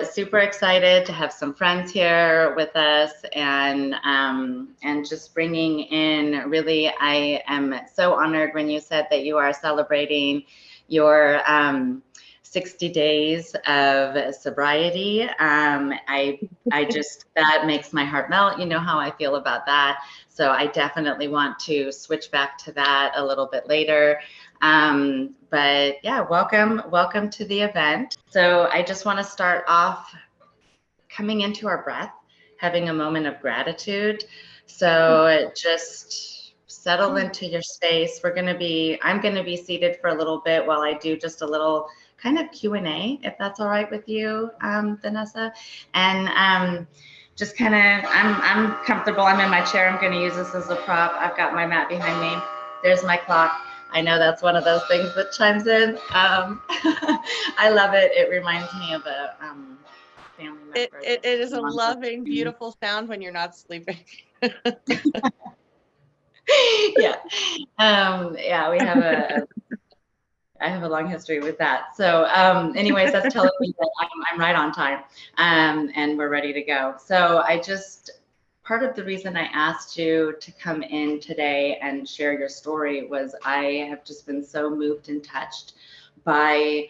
super excited to have some friends here with us, and just bringing in, really, I am so honored when you said that you are celebrating your 60 days of sobriety. I just, that makes my heart melt. You know how I feel about that. So I definitely want to switch back to that a little bit later. But yeah, welcome to the event. So I just want to start off coming into our breath, having a moment of gratitude. So just settle into your space. I'm going to be seated for a little bit while I do just a little kind of Q&A, if that's all right with you, Vanessa. And just kind of, I'm comfortable. I'm in my chair. I'm going to use this as a prop. I've got my mat behind me. There's my clock. I know that's one of those things that chimes in. I love it. It reminds me of a family member. It is a loving, beautiful sound when you're not sleeping. Yeah. Yeah, I have a long history with that. So anyways, that's telling me that I'm right on time, and we're ready to go. So part of the reason I asked you to come in today and share your story was I have just been so moved and touched by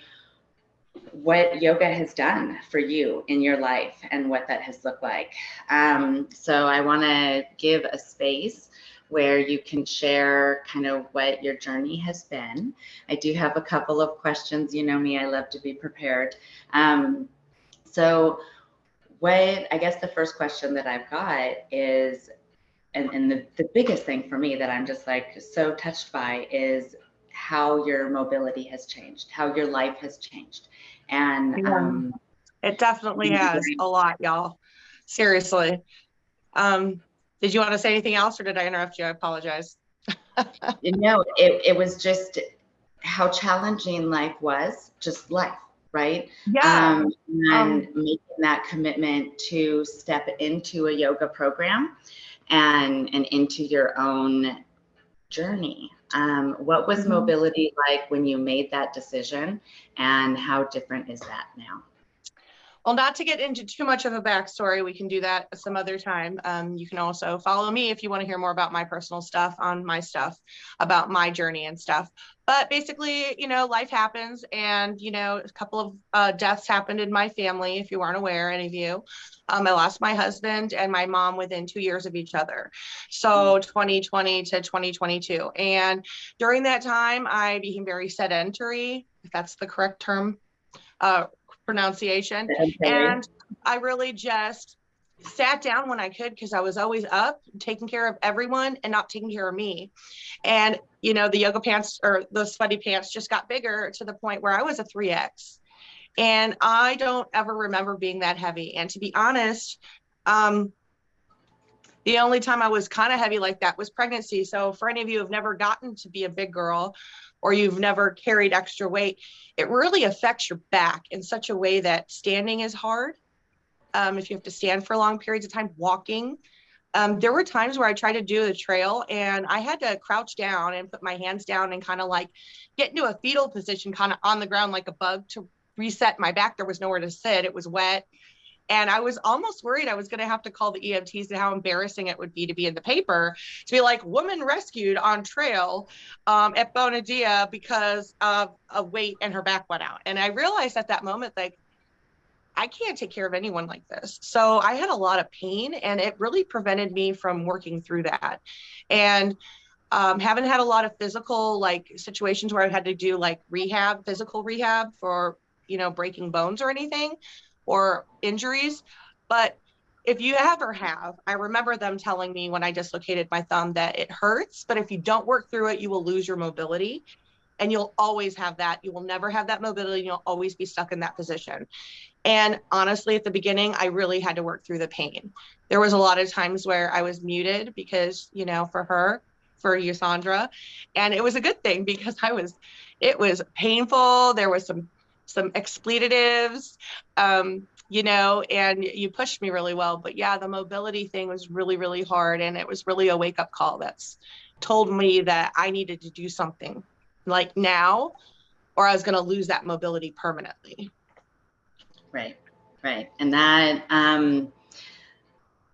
what yoga has done for you in your life and what that has looked like. So I want to give a space where you can share kind of what your journey has been. I do have a couple of questions. You know me, I love to be prepared. So I guess the first question that I've got is, and the biggest thing for me that I'm just like so touched by is how your mobility has changed, how your life has changed. And it definitely has a lot, y'all. Seriously. Did you want to say anything else, or did I interrupt you? I apologize. No, it was just how challenging life was, just life, right? Yeah. And making that commitment to step into a yoga program and into your own journey. What was mobility like when you made that decision, and how different is that now? Well, not to get into too much of a backstory, we can do that some other time. You can also follow me if you want to hear more about my personal stuff on my stuff, about my journey and stuff. But basically, you know, life happens, and, you know, a couple of deaths happened in my family, if you weren't aware, any of you. I lost my husband and my mom within 2 years of each other. So 2020 to 2022. And during that time, I became very sedentary, if that's the correct term. Pronunciation. And I really just sat down when I could, because I was always up taking care of everyone and not taking care of me. And, you know, the yoga pants, or the sweaty pants, just got bigger to the point where I was a 3X. And I don't ever remember being that heavy. And to be honest, the only time I was kind of heavy like that was pregnancy. So for any of you who have never gotten to be a big girl, or you've never carried extra weight, it really affects your back in such a way that standing is hard. If you have to stand for long periods of time, walking. There were times where I tried to do the trail and I had to crouch down and put my hands down and kind of like get into a fetal position, kind of on the ground like a bug, to reset my back. There was nowhere to sit. It was wet. And I was almost worried I was going to have to call the EMTs, and how embarrassing it would be to be in the paper, to be like, woman rescued on trail at Bonadilla because of weight and her back went out. And I realized at that moment, like, I can't take care of anyone like this. So I had a lot of pain, and it really prevented me from working through that. And haven't had a lot of physical like situations where I had to do like physical rehab for, you know, breaking bones or anything, or injuries. But if you ever have, I remember them telling me when I dislocated my thumb that it hurts, but if you don't work through it, you will lose your mobility, and you'll always have that. You will never have that mobility. You'll always be stuck in that position. And honestly, at the beginning, I really had to work through the pain. There was a lot of times where I was muted because, you know, for you, Saundra, and it was a good thing, because it was painful. There was some expletives, you know, and you pushed me really well. But yeah, the mobility thing was really, really hard. And it was really a wake-up call that's told me that I needed to do something like now, or I was going to lose that mobility permanently. Right. Right. And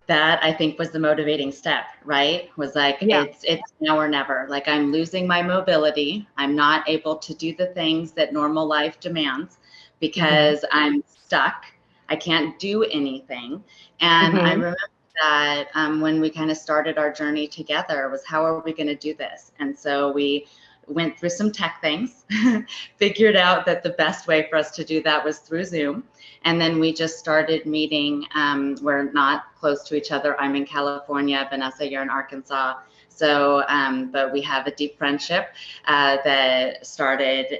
that I think was the motivating step, right? Was like, Yeah. it's now or never. Like, I'm losing my mobility. I'm not able to do the things that normal life demands because I'm stuck. I can't do anything. And I remember that when we kind of started our journey together was, how are we going to do this? And so we went through some tech things, figured out that the best way for us to do that was through Zoom. And then we just started meeting. We're not close to each other. I'm in California, Vanessa, you're in Arkansas. So, but we have a deep friendship that started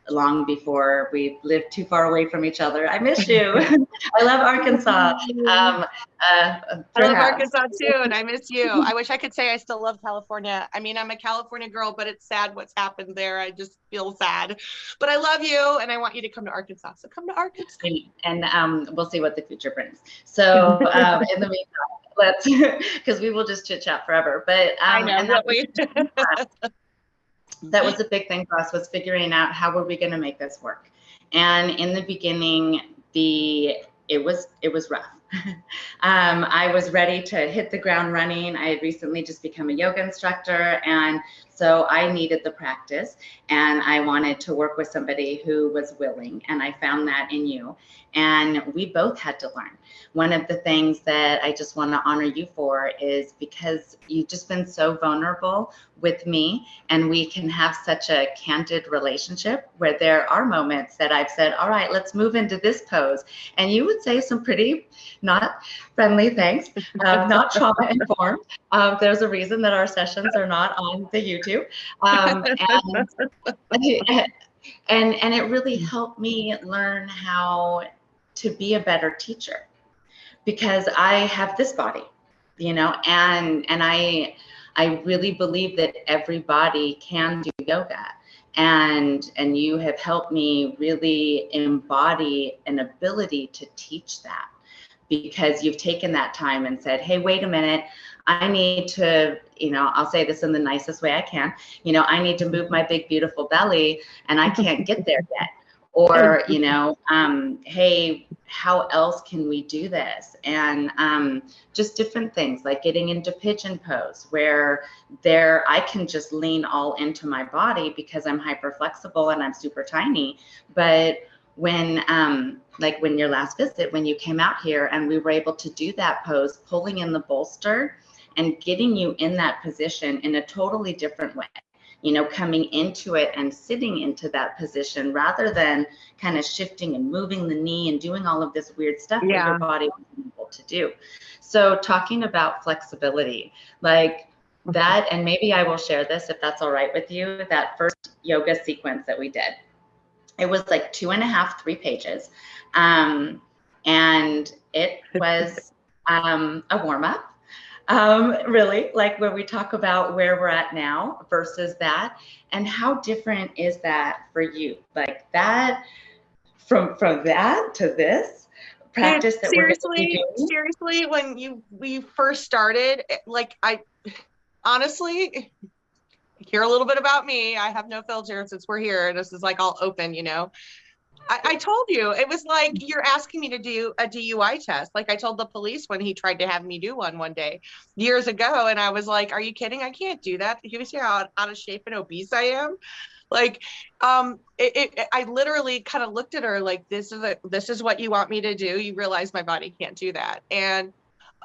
long before we lived too far away from each other. I miss you. I love Arkansas. I love Arkansas too, and I miss you. I wish I could say I still love California. I mean, I'm a California girl, but it's sad what's happened there. I just feel sad. But I love you, and I want you to come to Arkansas. So come to Arkansas. And we'll see what the future brings. So in the meantime, let's, because we will just chit chat forever. But I know, and that was a big thing for us, was figuring out how were we going to make this work. And in the beginning, it was rough. I was ready to hit the ground running. I had recently just become a yoga instructor, and so I needed the practice, and I wanted to work with somebody who was willing, and I found that in you. And we both had to learn. One of the things that I just want to honor you for is because you've just been so vulnerable with me, and we can have such a candid relationship where there are moments that I've said, all right, let's move into this pose. And you would say some pretty not friendly things, not trauma informed. There's a reason that our sessions are not on the YouTube. And it really helped me learn how to be a better teacher, because I have this body, and I really believe that everybody can do yoga. And you have helped me really embody an ability to teach that, because you've taken that time and said, hey, wait a minute, I need to, I'll say this in the nicest way I can, I need to move my big, beautiful belly, and I can't get there yet. Or, hey, how else can we do this? And just different things like getting into pigeon pose, where I can just lean all into my body because I'm hyper flexible and I'm super tiny. But when like when your last visit, when you came out here and we were able to do that pose, pulling in the bolster and getting you in that position in a totally different way, coming into it and sitting into that position rather than kind of shifting and moving the knee and doing all of this weird stuff that your body wasn't able to do. So talking about flexibility, like that, and maybe I will share this if that's all right with you, that first yoga sequence that we did. It was like 2.5, 3 pages. And it was a warm up. Really, like when we talk about where we're at now versus that, and how different is that for you? Like that, from that to this practice that we're going to be doing? Seriously, when we first started, like I honestly, hear a little bit about me. I have no filter since we're here. This is like all open, I told you, it was like you're asking me to do a DUI test. Like I told the police when he tried to have me do one day years ago. And I was like, are you kidding? I can't do that. You see how out of shape and obese I am? Like, I literally kind of looked at her like, this is what you want me to do. You realize my body can't do that. And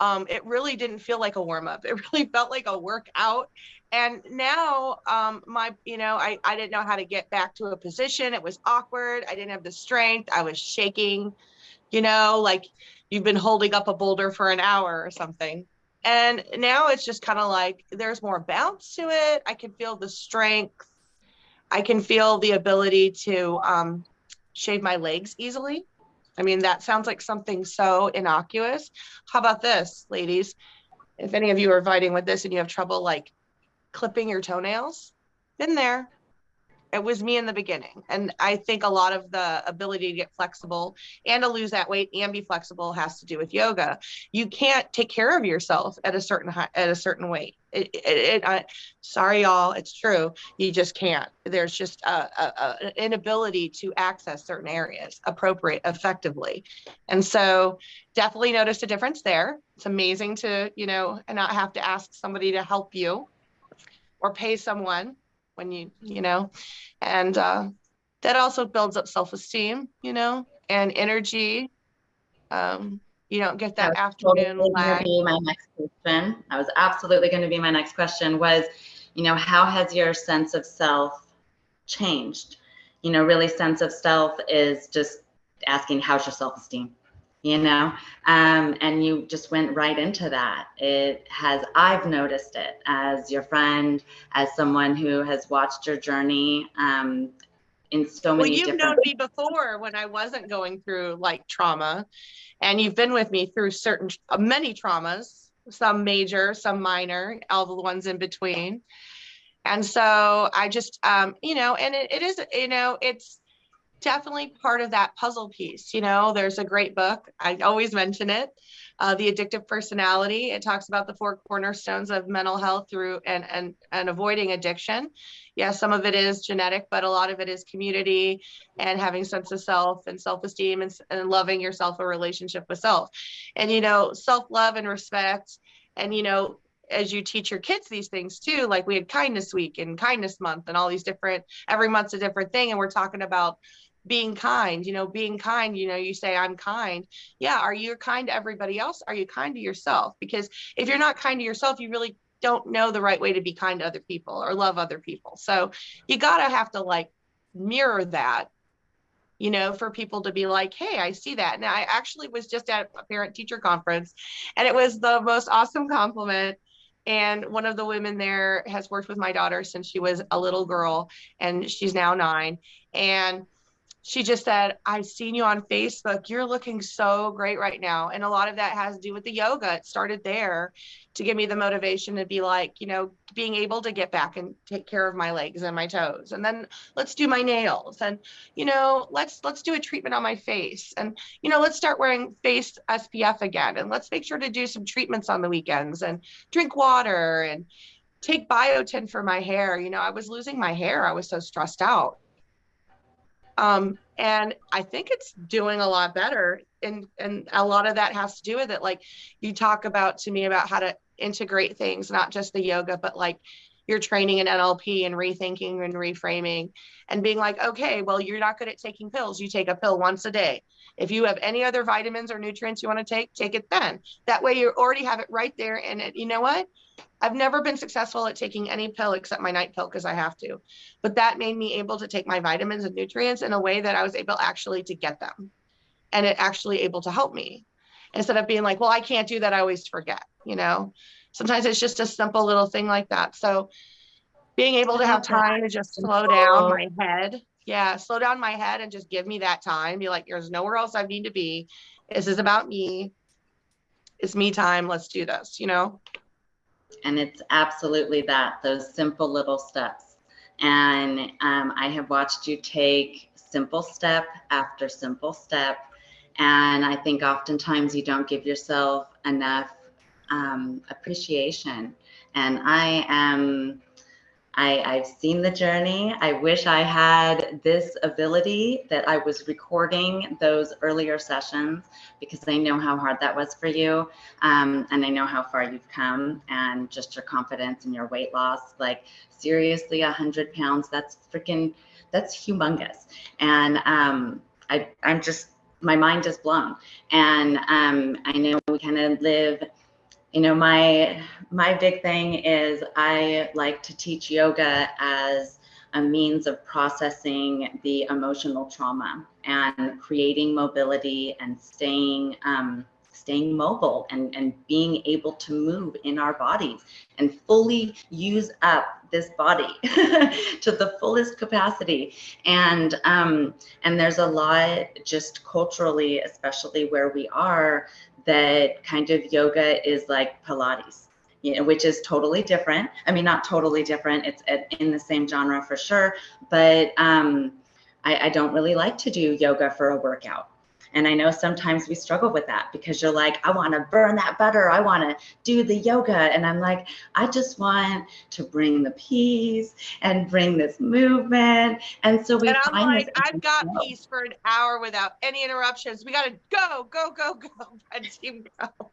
it really didn't feel like a warm up. It really felt like a workout. And now I didn't know how to get back to a position. It was awkward. I didn't have the strength. I was shaking, like you've been holding up a boulder for an hour or something. And now it's just kind of like there's more bounce to it. I can feel the strength. I can feel the ability to shave my legs easily. I mean, that sounds like something so innocuous. How about this, ladies? If any of you are fighting with this and you have trouble like clipping your toenails, been there. It was me in the beginning. And I think a lot of the ability to get flexible and to lose that weight and be flexible has to do with yoga. You can't take care of yourself at a certain weight. Sorry, y'all, it's true. You just can't. There's just an inability to access certain areas effectively. And so definitely noticed a difference there. It's amazing to, and not have to ask somebody to help you or pay someone when and that also builds up self-esteem, and energy. You don't get that afternoon lag. My next question. I was absolutely going to be my next question was, how has your sense of self changed? Really sense of self is just asking, how's your self-esteem? And you just went right into that. I've noticed it as your friend, as someone who has watched your journey in so many different. Well, you've known me before when I wasn't going through like trauma, and you've been with me through many traumas, some major, some minor, all the ones in between. And so I just, and it is, it's definitely part of that puzzle piece. There's a great book, I always mention it, The Addictive Personality. It talks about the 4 cornerstones of mental health through and avoiding addiction. Yeah, some of it is genetic, but a lot of it is community and having sense of self and self-esteem and loving yourself, a relationship with self. And, self-love and respect. And, as you teach your kids these things too, like we had kindness week and kindness month and all these every month's a different thing. And we're talking about being kind, you say, I'm kind. Yeah. Are you kind to everybody else? Are you kind to yourself? Because if you're not kind to yourself, you really don't know the right way to be kind to other people or love other people. So you have to like mirror that, for people to be like, hey, I see that. And I actually was just at a parent teacher conference, and it was the most awesome compliment. And one of the women there has worked with my daughter since she was a little girl, and she's now 9. And she just said, I've seen you on Facebook. You're looking so great right now. And a lot of that has to do with the yoga. It started there to give me the motivation to be like, being able to get back and take care of my legs and my toes. And then let's do my nails. And, let's do a treatment on my face. And, let's start wearing face SPF again. And let's make sure to do some treatments on the weekends and drink water and take biotin for my hair. I was losing my hair. I was so stressed out. And I think it's doing a lot better. And a lot of that has to do with it. Like you talk to me about how to integrate things, not just the yoga, but like your training in NLP and rethinking and reframing and being like, okay, well, you're not good at taking pills. You take a pill once a day. If you have any other vitamins or nutrients you want to take it then. That way you already have it right there. And you know what? I've never been successful at taking any pill except my night pill because I have to. But that made me able to take my vitamins and nutrients in a way that I was able actually to get them. And it actually able to help me. Instead of being like, well, I can't do that. I always forget, Sometimes it's just a simple little thing like that. So being able to have time to just slow down my head. Yeah, slow down my head and just give me that time. Be like, there's nowhere else I need to be. This is about me. It's me time. Let's do this, And it's absolutely that, those simple little steps. And I have watched you take simple step after simple step. And I think oftentimes you don't give yourself enough appreciation. And I've seen the journey. I wish I had this ability that I was recording those earlier sessions, because I know how hard that was for you. And I know how far you've come, and just your confidence and your weight loss. Like seriously, 100 pounds, that's humongous. And I'm just, my mind is blown. And I know we kind of live, my big thing is I like to teach yoga as a means of processing the emotional trauma and creating mobility and staying mobile and being able to move in our bodies and fully use up this body to the fullest capacity. And there's a lot just culturally, especially where we are, that kind of yoga is like Pilates. which is totally different. I mean, not totally different. It's in the same genre for sure, but I don't really like to do yoga for a workout. And I know sometimes we struggle with that because you're like, I want to burn that butter. I want to do the yoga. And I'm like, I just want to bring the peace and bring this movement. And so we I'm find like, this. I've got peace for an hour without any interruptions. We got to go, go, go, go. Red team, go.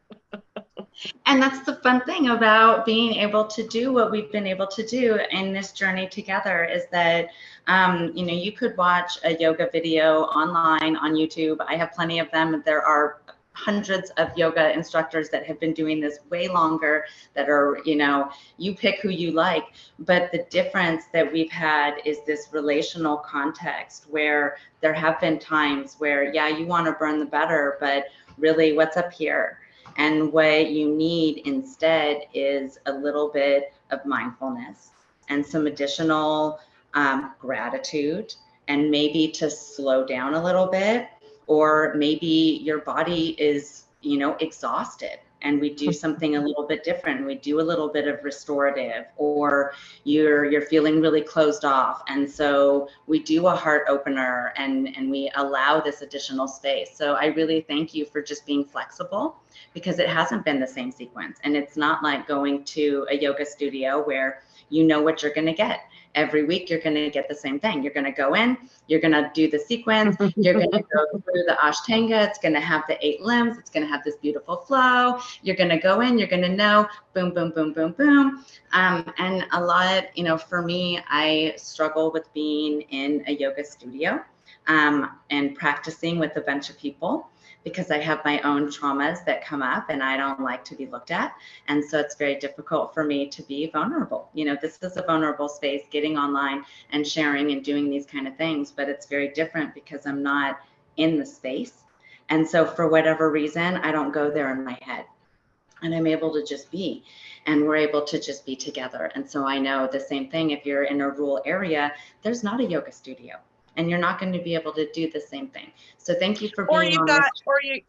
And that's the fun thing about being able to do what we've been able to do in this journey together is that, you know, you could watch a yoga video online on YouTube. I have plenty of them. There are hundreds of yoga instructors that have been doing this way longer that are, you know, you pick who you like. But the difference that we've had is this relational context where there have been times where, yeah, you want to burn the butter, but really what's up here? And what you need instead is a little bit of mindfulness and some additional gratitude, and maybe to slow down a little bit, or maybe your body is, you know, exhausted and we do something a little bit different. We do a little bit of restorative, or you're feeling really closed off. And so we do a heart opener and we allow this additional space. So I really thank you for just being flexible, because it hasn't been the same sequence. And it's not like going to a yoga studio where you know what you're going to get. Every week, you're going to get the same thing. You're going to go in, you're going to do the sequence, you're going to go through the Ashtanga. It's going to have the 8 limbs. It's going to have this beautiful flow. You're going to go in, you're going to know, boom, boom, boom, boom, boom. And a lot, you know, for me, I struggle with being in a yoga studio and practicing with a bunch of people, because I have my own traumas that come up and I don't like to be looked at. And so it's very difficult for me to be vulnerable. You know, this is a vulnerable space, getting online and sharing and doing these kind of things, but it's very different because I'm not in the space. And so for whatever reason, I don't go there in my head, and I'm able to just be, and we're able to just be together. And so I know the same thing, if you're in a rural area, there's not a yoga studio, and you're not going to be able to do the same thing. So thank you for being on this.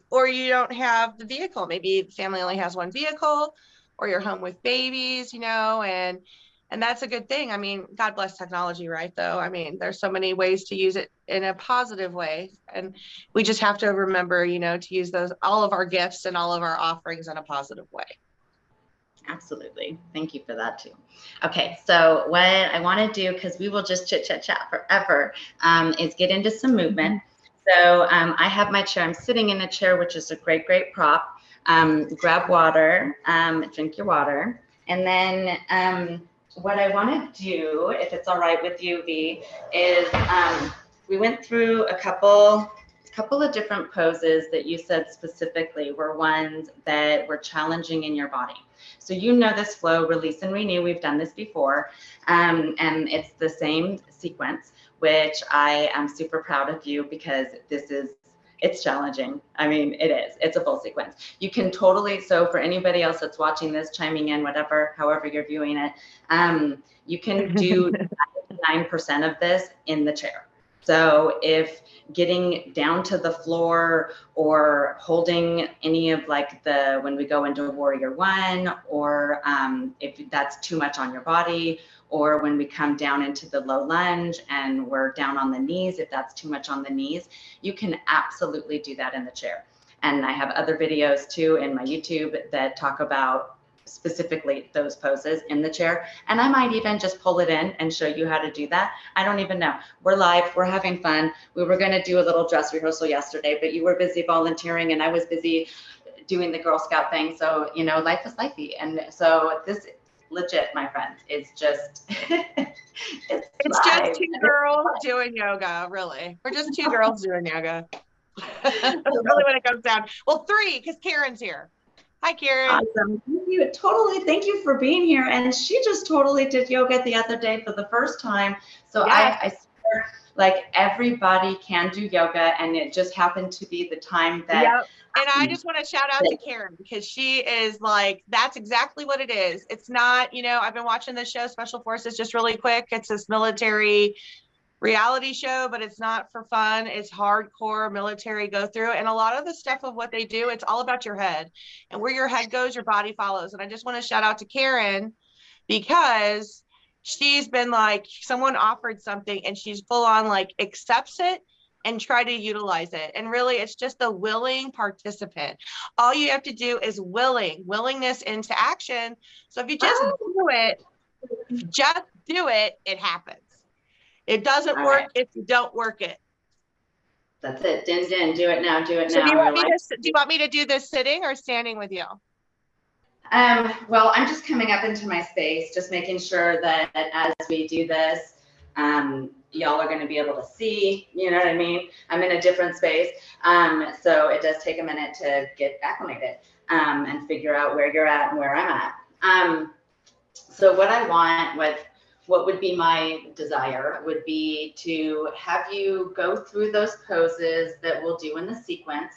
Or you don't have the vehicle. Maybe the family only has one vehicle, or you're home with babies, you know, and that's a good thing. I mean, God bless technology, right? Though, I mean, there's so many ways to use it in a positive way. And we just have to remember, you know, to use all of our gifts and all of our offerings in a positive way. Absolutely. Thank you for that too. Okay, so what I want to do, because we will just chit chat forever, is get into some movement. So I have my chair. I'm sitting in a chair, which is a great prop. Grab water, drink your water. And then what I want to do, if it's all right with you, V, is we went through a couple of different poses that you said specifically were ones that were challenging in your body. So you know this flow, release and renew. We've done this before, and it's the same sequence, which I am super proud of you, because it's challenging. I mean, it is. It's a full sequence. You can totally, so for anybody else that's watching this, chiming in, however you're viewing it, you can do 99% of this in the chair. So if getting down to the floor, or holding any of like when we go into Warrior One, or if that's too much on your body, or when we come down into the low lunge and we're down on the knees, if that's too much on the knees, you can absolutely do that in the chair. And I have other videos too in my YouTube that talk about specifically those poses in the chair. And I might even just pull it in and show you how to do that. I don't even know. We're live, we're having fun. We were gonna do a little dress rehearsal yesterday, but you were busy volunteering and I was busy doing the Girl Scout thing. So, you know, life is lifey. And so this legit, my friends, is just, it's just two girls doing yoga, really. We're just two girls doing yoga. That's really what it comes down. Well, 3, because Karen's here. Hi, Karen. Awesome. Thank you. Totally. Thank you for being here. And she just totally did yoga the other day for the first time. So yes. I swear, like, everybody can do yoga, and it just happened to be the time that. Yep. And I just want to shout out to Karen, because she is like, that's exactly what it is. It's not, you know, I've been watching this show, Special Forces, just really quick. It's this military reality show, but it's not for fun. It's hardcore military go through. And a lot of the stuff of what they do, it's all about your head. And where your head goes, your body follows. And I just want to shout out to Karen, because she's been like, someone offered something and she's full on like accepts it and try to utilize it. And really, it's just a willing participant. All you have to do is willingness into action. So if you just do it, it happens. It doesn't work if you don't work it. That's it. Din, din, do it now, do it now. Do you want me to do this sitting or standing with you? Well, I'm just coming up into my space, just making sure that as we do this, y'all are going to be able to see, you know what I mean? I'm in a different space. So it does take a minute to get acclimated, and figure out where you're at and where I'm at. So what I want, what would be my desire would be to have you go through those poses that we'll do in the sequence.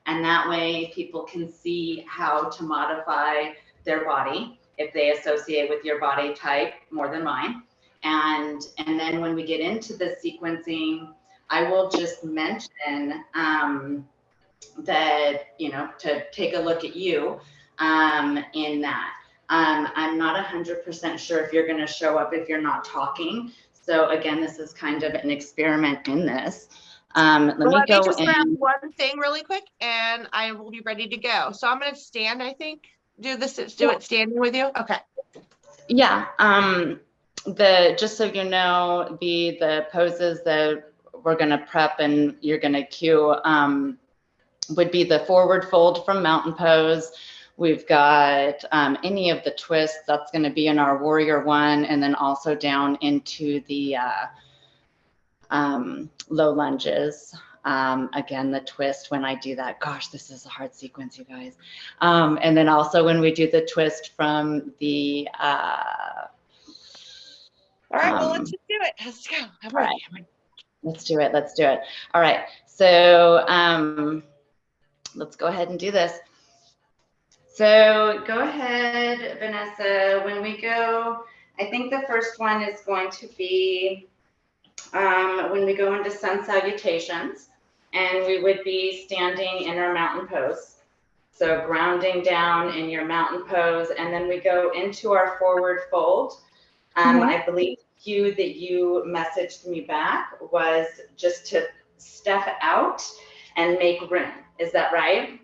And that way people can see how to modify their body if they associate with your body type more than mine. And then when we get into the sequencing, I will just mention that, you know, to take a look at you in that. I'm not 100% sure if you're going to show up if you're not talking. So again, this is kind of an experiment in this. Let me just grab one thing really quick and I will be ready to go. So I'm going to stand, I think, do it standing with you. Okay. Yeah. Just so you know, the poses that we're going to prep and you're going to cue would be the forward fold from mountain pose. We've got any of the twists that's going to be in our warrior one, and then also down into the low lunges. Again, the twist when I do that, gosh, this is a hard sequence, you guys. And then also when we do the twist from the, all right, well, let's just do it. Let's go. All right. Let's do it. Let's do it. All right. So let's go ahead and do this. So go ahead, Vanessa. When we go, I think the first one is going to be when we go into sun salutations, and we would be standing in our mountain pose. So grounding down in your mountain pose, and then we go into our forward fold. I believe the cue that you messaged me back was just to step out and make room. Is that right?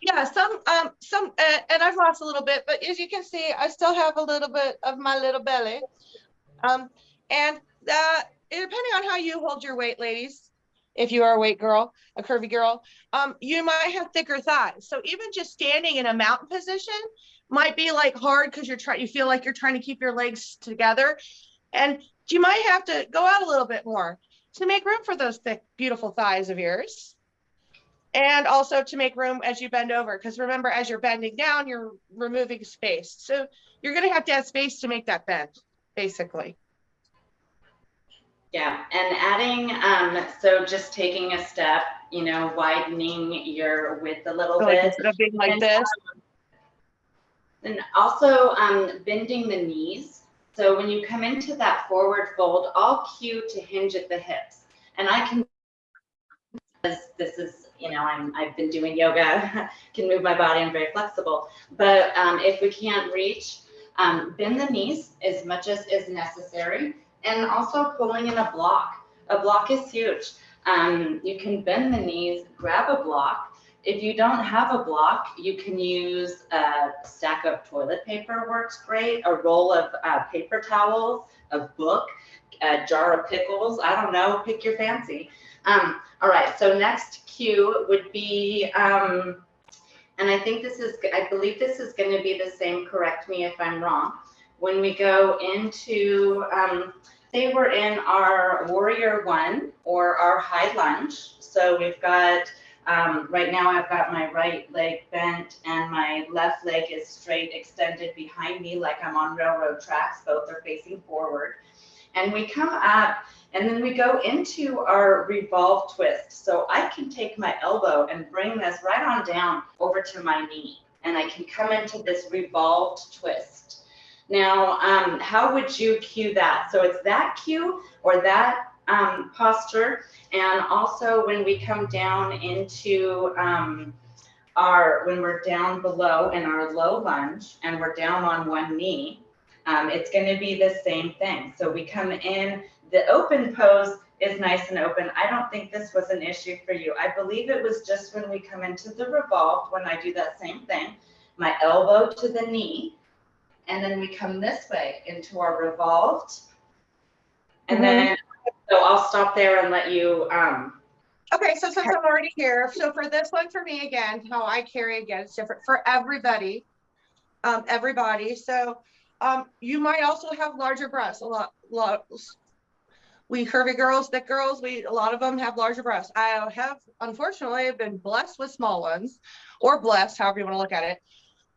Yeah, some, and I've lost a little bit, but as you can see, I still have a little bit of my little belly. And depending on how you hold your weight, ladies, if you are a weight girl, a curvy girl, you might have thicker thighs. So even just standing in a mountain position might be like hard because you feel like you're trying to keep your legs together. And you might have to go out a little bit more to make room for those thick, beautiful thighs of yours. And also to make room as you bend over, because remember, as you're bending down, you're removing space. So you're going to have space to make that bend, basically. Yeah, and adding, so just taking a step, you know, widening your width a little bit. Instead of being like this. And also bending the knees. So when you come into that forward fold, I'll cue to hinge at the hips. And I can, this is, you know, I've been doing yoga, can move my body, I'm very flexible. But if we can't reach, bend the knees as much as is necessary. And also pulling in a block. A block is huge. You can bend the knees, grab a block. If you don't have a block, you can use a stack of toilet paper works great, a roll of paper towels, a book, a jar of pickles, I don't know, pick your fancy. All right, so next cue would be, and I think I believe this is going to be the same, correct me if I'm wrong. When we go into, say we're in our warrior one or our high lunge. So we've got, right now I've got my right leg bent and my left leg is straight extended behind me like I'm on railroad tracks. Both are facing forward. And we come up and then we go into our revolve twist. So I can take my elbow and bring this right on down over to my knee. And I can come into this revolved twist. Now, how would you cue that? So it's that cue or that posture. And also when we come down into when we're down below in our low lunge and we're down on one knee, it's going to be the same thing. So we come in, the open pose is nice and open. I don't think this was an issue for you. I believe it was just when we come into the revolved, when I do that same thing, my elbow to the knee, and then we come this way into our revolved. And then, so I'll stop there and let you. Okay, so since I'm already here, so for this one, for me again, how I carry again, it's different for everybody. So you might also have larger breasts. A lot. We curvy girls, thick girls, a lot of them have larger breasts. I have, unfortunately, been blessed with small ones, or blessed, however you want to look at it.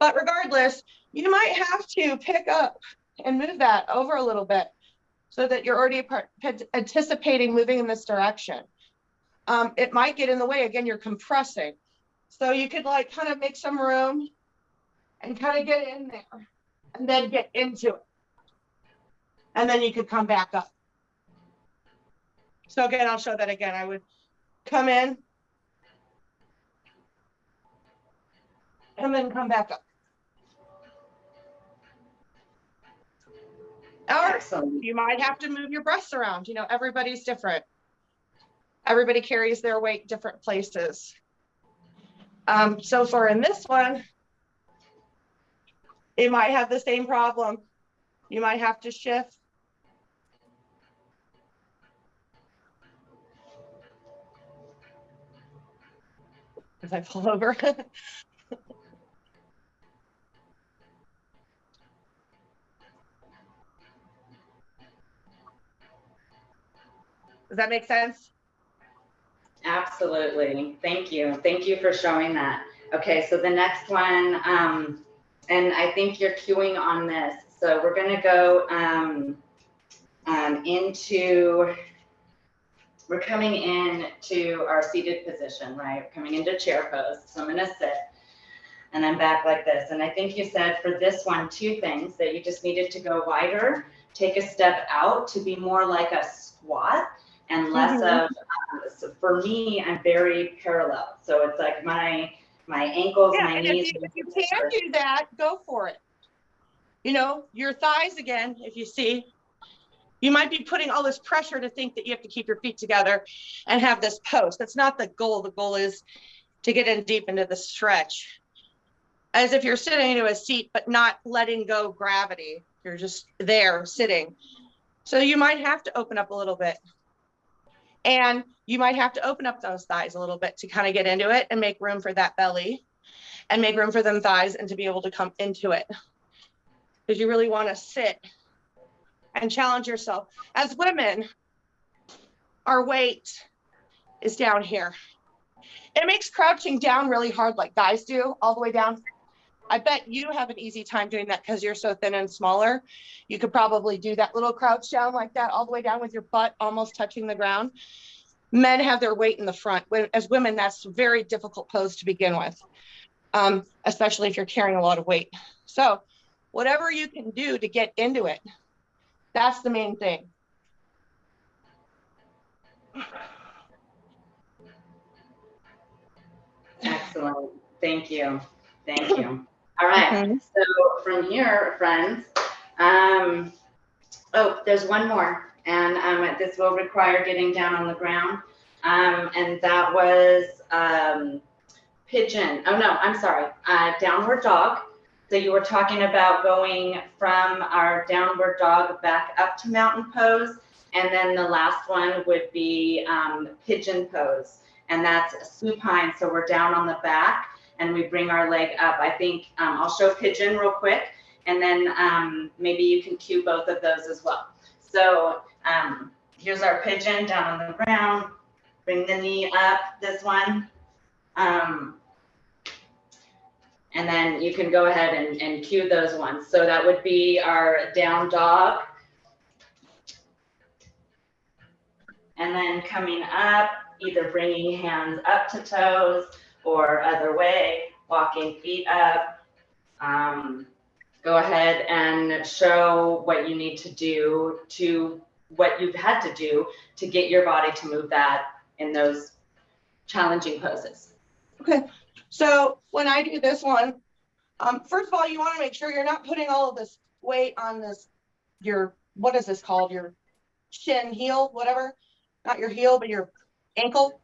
But regardless, you might have to pick up and move that over a little bit so that you're already anticipating moving in this direction. It might get in the way. Again, you're compressing. So you could like kind of make some room and kind of get in there and then get into it. And then you could come back up. So again, I'll show that again. I would come in and then come back up. Or you might have to move your breasts around. You know, everybody's different. Everybody carries their weight different places. So for in this one, it might have the same problem. You might have to shift. As I pull over. Does that make sense? Absolutely. Thank you. Thank you for showing that. Okay, so the next one, and I think you're cueing on this. So we're going to go we're coming into our seated position, right? We're coming into chair pose. So I'm going to sit and I'm back like this. And I think you said for this one, two things, that you just needed to go wider, take a step out to be more like a squat and less of, so for me, I'm very parallel. So it's like my ankles, my knees. If you can do that, go for it. You know, your thighs again, if you see, you might be putting all this pressure to think that you have to keep your feet together and have this post. That's not the goal. The goal is to get in deep into the stretch. As if you're sitting into a seat, but not letting go gravity. You're just there sitting. So you might have to open up a little bit. And you might have to open up those thighs a little bit to kind of get into it and make room for that belly and make room for them thighs and to be able to come into it. Because you really want to sit and challenge yourself. As women, our weight is down here. It makes crouching down really hard like guys do, all the way down. I bet you have an easy time doing that because you're so thin and smaller. You could probably do that little crouch down like that all the way down with your butt almost touching the ground. Men have their weight in the front. As women, that's a very difficult pose to begin with, especially if you're carrying a lot of weight. So whatever you can do to get into it, that's the main thing. Excellent. Thank you. Thank you. All right. So from here, friends, oh, there's one more. And this will require getting down on the ground. And that was pigeon. Oh, no, I'm sorry. Downward dog. So you were talking about going from our downward dog back up to mountain pose. And then the last one would be pigeon pose. And that's supine. So we're down on the back and we bring our leg up. I think I'll show pigeon real quick. And then maybe you can cue both of those as well. So here's our pigeon down on the ground. Bring the knee up, this one. And then you can go ahead and cue those ones. So that would be our down dog. And then coming up, either bringing hands up to toes or other way, walking feet up. Go ahead and show what you need to do to what you've had to do to get your body to move that in those challenging poses. Okay, so when I do this one, first of all, you want to make sure you're not putting all of this weight on this, what is this called? Your shin, heel, whatever. Not your heel, but your ankle.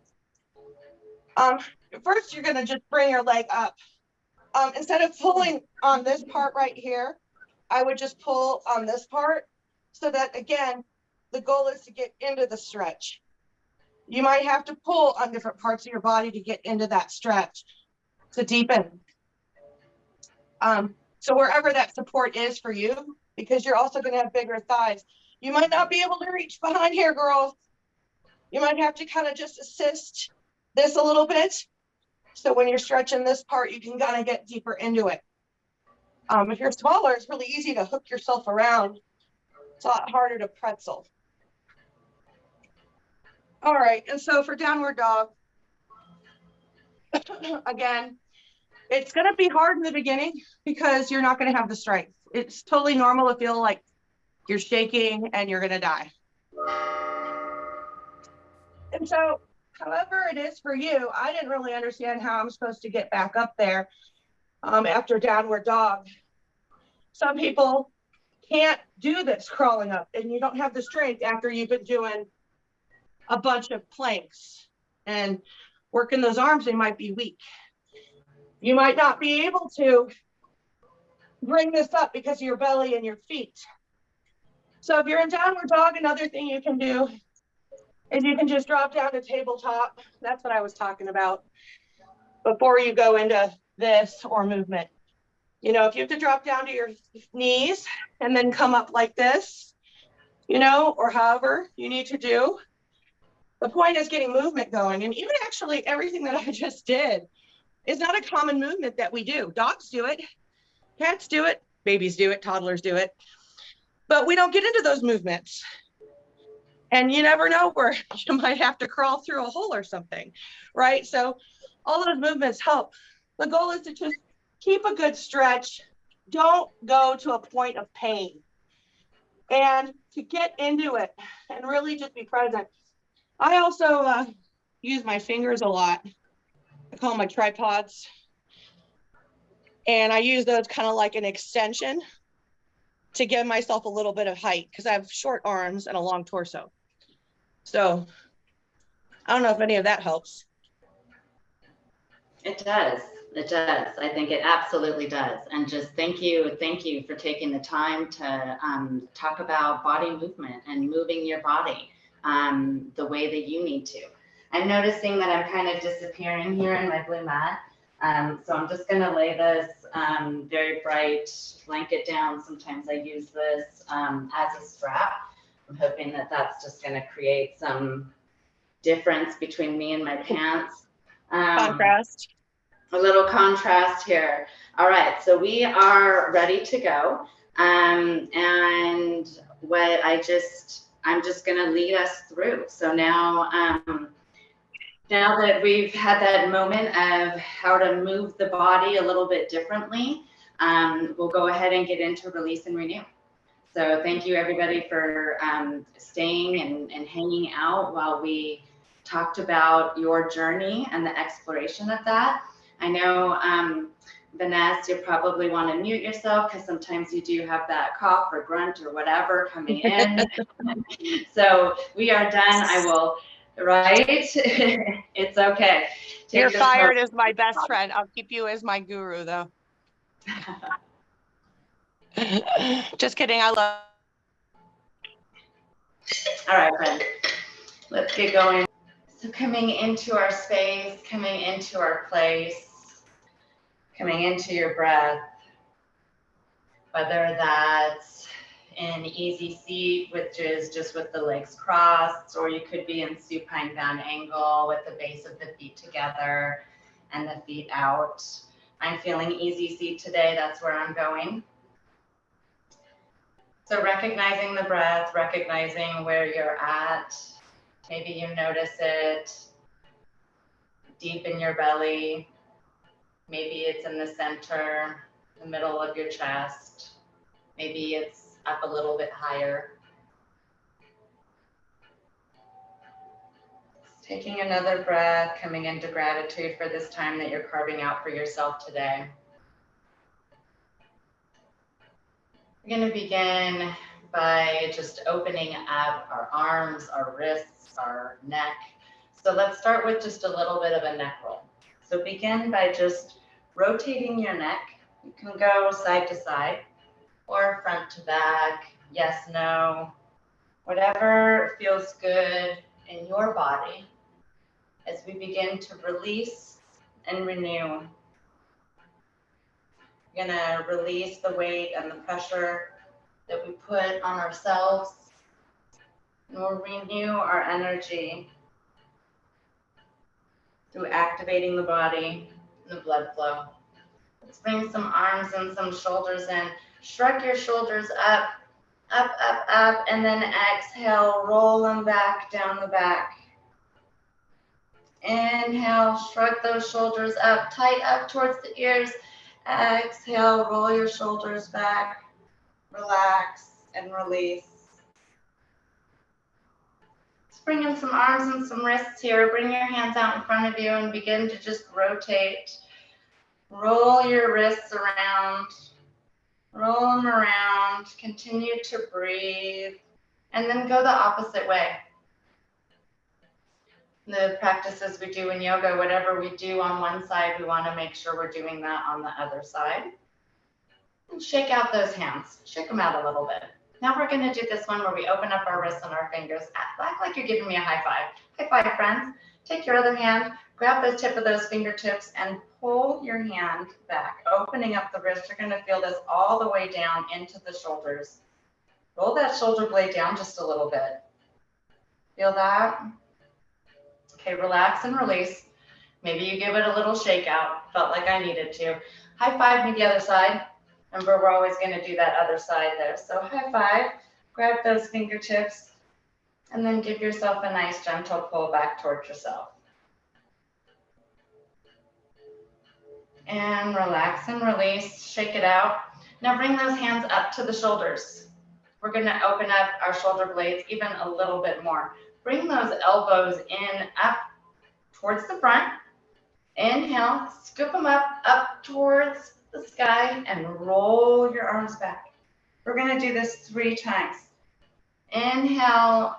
First, you're going to just bring your leg up. Instead of pulling on this part right here, I would just pull on this part, so that, again, the goal is to get into the stretch. You might have to pull on different parts of your body to get into that stretch, to deepen. So wherever that support is for you, because you're also going to have bigger thighs. You might not be able to reach behind here, girls. You might have to kind of just assist this a little bit. So when you're stretching this part, you can kind of get deeper into it. If you're smaller, it's really easy to hook yourself around. It's a lot harder to pretzel. All right, and so for downward dog, again, it's going to be hard in the beginning because you're not going to have the strength. It's totally normal to feel like you're shaking and you're going to die. And so, however it is for you, I didn't really understand how I'm supposed to get back up there after downward dog. Some people can't do this crawling up, and you don't have the strength after you've been doing a bunch of planks and working those arms. They might be weak. You might not be able to bring this up because of your belly and your feet. So if you're in downward dog, another thing you can do is you can just drop down to tabletop. That's what I was talking about before you go into this or movement. You know, if you have to drop down to your knees and then come up like this, you know, or however you need to do, the point is getting movement going. And even actually everything that I just did is not a common movement that we do. Dogs do it, cats do it, babies do it, toddlers do it, but we don't get into those movements. And you never know where you might have to crawl through a hole or something, right? So all those movements help. The goal is to just keep a good stretch. Don't go to a point of pain. And to get into it and really just be present. I also use my fingers a lot. I call them my tripods. And I use those kind of like an extension to give myself a little bit of height because I have short arms and a long torso. So I don't know if any of that helps. It does. It does. I think it absolutely does. And just thank you for taking the time to talk about body movement and moving your body the way that you need to. I'm noticing that I'm kind of disappearing here in my blue mat. So I'm just going to lay this very bright blanket down. Sometimes I use this as a strap. I'm hoping that that's just going to create some difference between me and my pants. Contrast. A little contrast here. All right, so we are ready to go. And what I'm just going to lead us through. So now that we've had that moment of how to move the body a little bit differently, we'll go ahead and get into release and renew. So thank you everybody for staying and hanging out while we talked about your journey and the exploration of that. I know, Vanessa, you probably want to mute yourself because sometimes you do have that cough or grunt or whatever coming in. So we are done. I will, right? It's okay. You're fired as my best friend. I'll keep you as my guru, though. Just kidding. I love. All right, friend. Let's get going. So coming into our space, coming into our place, coming into your breath, whether that's in easy seat, which is just with the legs crossed, or you could be in supine bound angle with the base of the feet together and the feet out. I'm feeling easy seat today. That's where I'm going. So recognizing the breath, recognizing where you're at. Maybe you notice it deep in your belly. Maybe it's in the center, the middle of your chest. Maybe it's up a little bit higher. Taking another breath, coming into gratitude for this time that you're carving out for yourself today. We're going to begin by just opening up our arms, our wrists, our neck. So let's start with just a little bit of a neck roll. So begin by just rotating your neck. You can go side to side or front to back, yes, no, whatever feels good in your body as we begin to release and renew. We're gonna release the weight and the pressure that we put on ourselves, and we'll renew our energy through activating the body and the blood flow. Let's bring some arms and some shoulders in. Shrug your shoulders up, up, up, up, and then exhale, roll them back down the back. Inhale, shrug those shoulders up, tight up towards the ears. Exhale, roll your shoulders back, relax and release. Let's bring in some arms and some wrists here. Bring your hands out in front of you and begin to just rotate. Roll your wrists around, roll them around, continue to breathe, and then go the opposite way. The practices we do in yoga, whatever we do on one side, we want to make sure we're doing that on the other side. And shake out those hands, shake them out a little bit. Now we're going to do this one where we open up our wrists and our fingers. Act like you're giving me a high five. High five, friends. Take your other hand, grab the tip of those fingertips and pull your hand back, opening up the wrist. You're going to feel this all the way down into the shoulders. Roll that shoulder blade down just a little bit. Feel that? Okay, relax and release. Maybe you give it a little shake out. Felt like I needed to. High five me the other side. Remember, we're always going to do that other side there. So high five, grab those fingertips, and then give yourself a nice gentle pull back towards yourself. And relax and release, shake it out. Now bring those hands up to the shoulders. We're going to open up our shoulder blades even a little bit more. Bring those elbows in, up towards the front. Inhale, scoop them up towards the sky, and roll your arms back. We're going to do this 3 times. Inhale,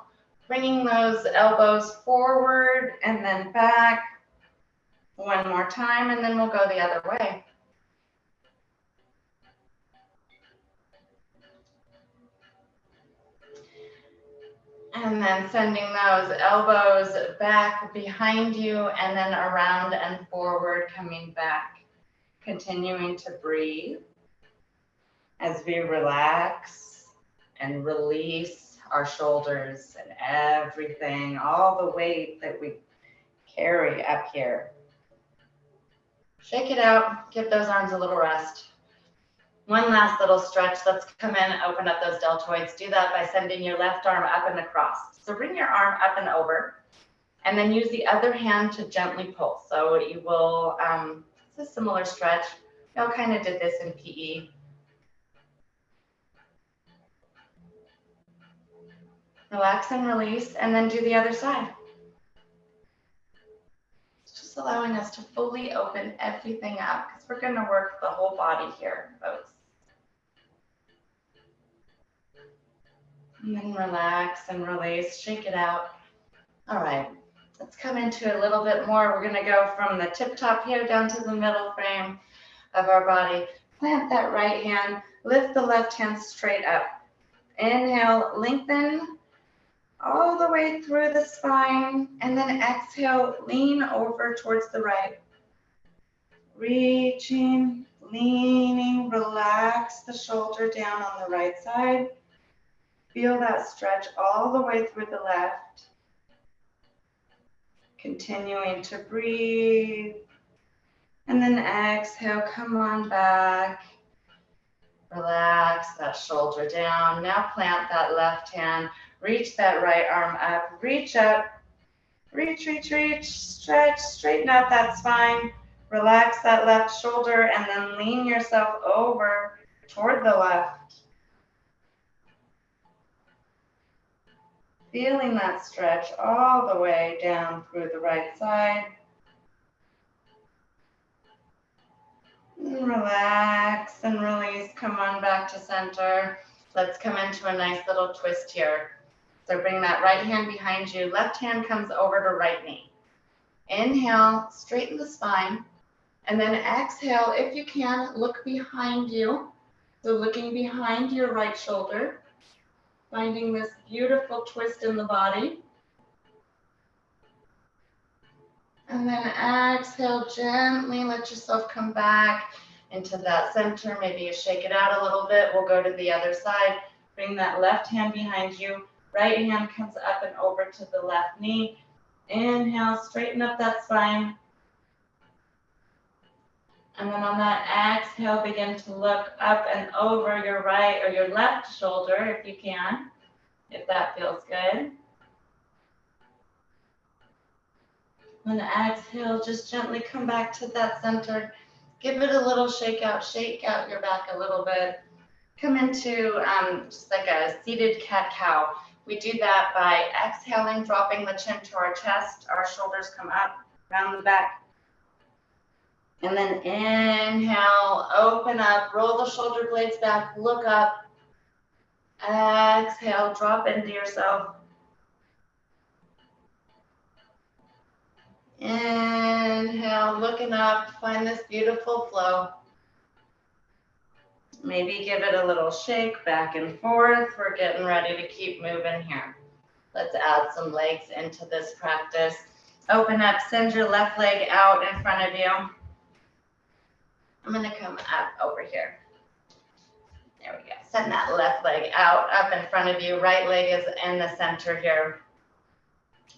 bringing those elbows forward and then back. One more time, and then we'll go the other way. And then sending those elbows back behind you and then around and forward, coming back. Continuing to breathe as we relax and release our shoulders and everything, all the weight that we carry up here. Shake it out, give those arms a little rest. One last little stretch. Let's come in and open up those deltoids. Do that by sending your left arm up and across. So bring your arm up and over, and then use the other hand to gently pull. So you will, it's a similar stretch. We all kind of did this in PE. Relax and release, and then do the other side. It's just allowing us to fully open everything up because we're going to work the whole body here, folks. And then relax and release, shake it out. All right, let's come into a little bit more. We're going to go from the tip top here down to the middle frame of our body. Plant that right hand, lift the left hand straight up. Inhale, lengthen all the way through the spine, and then exhale, lean over towards the right. Reaching, leaning, relax the shoulder down on the right side. Feel that stretch all the way through the left. Continuing to breathe. And then exhale, come on back. Relax that shoulder down. Now plant that left hand. Reach that right arm up. Reach up. Reach, reach, reach. Stretch. Straighten out that spine. Relax that left shoulder and then lean yourself over toward the left. Feeling that stretch all the way down through the right side. And relax and release. Come on back to center. Let's come into a nice little twist here. So bring that right hand behind you. Left hand comes over to right knee. Inhale, straighten the spine. And then exhale, if you can, look behind you. So looking behind your right shoulder. Finding this beautiful twist in the body. And then exhale, gently let yourself come back into that center. Maybe you shake it out a little bit. We'll go to the other side. Bring that left hand behind you. Right hand comes up and over to the left knee. Inhale, straighten up that spine. And then on that exhale, begin to look up and over your right or your left shoulder if you can, if that feels good. And exhale, just gently come back to that center. Give it a little shake out your back a little bit. Come into just like a seated cat-cow. We do that by exhaling, dropping the chin to our chest. Our shoulders come up, round the back. And then inhale, open up, roll the shoulder blades back, look up. Exhale, drop into yourself. Inhale, looking up, find this beautiful flow. Maybe give it a little shake back and forth. We're getting ready to keep moving here. Let's add some legs into this practice. Open up, send your left leg out in front of you. I'm gonna come up over here. There we go. Send that left leg out, up in front of you. Right leg is in the center here.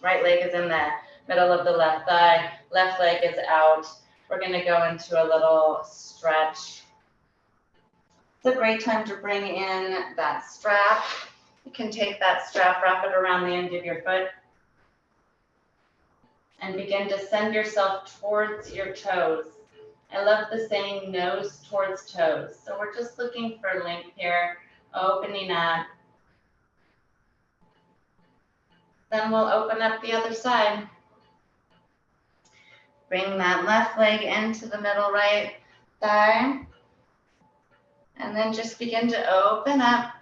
Right leg is in the middle of the left thigh. Left leg is out. We're gonna go into a little stretch. It's a great time to bring in that strap. You can take that strap, wrap it around the end of your foot, and begin to send yourself towards your toes. I love the saying nose towards toes. So we're just looking for length here, opening up. Then we'll open up the other side. Bring that left leg into the middle right thigh. And then just begin to open up.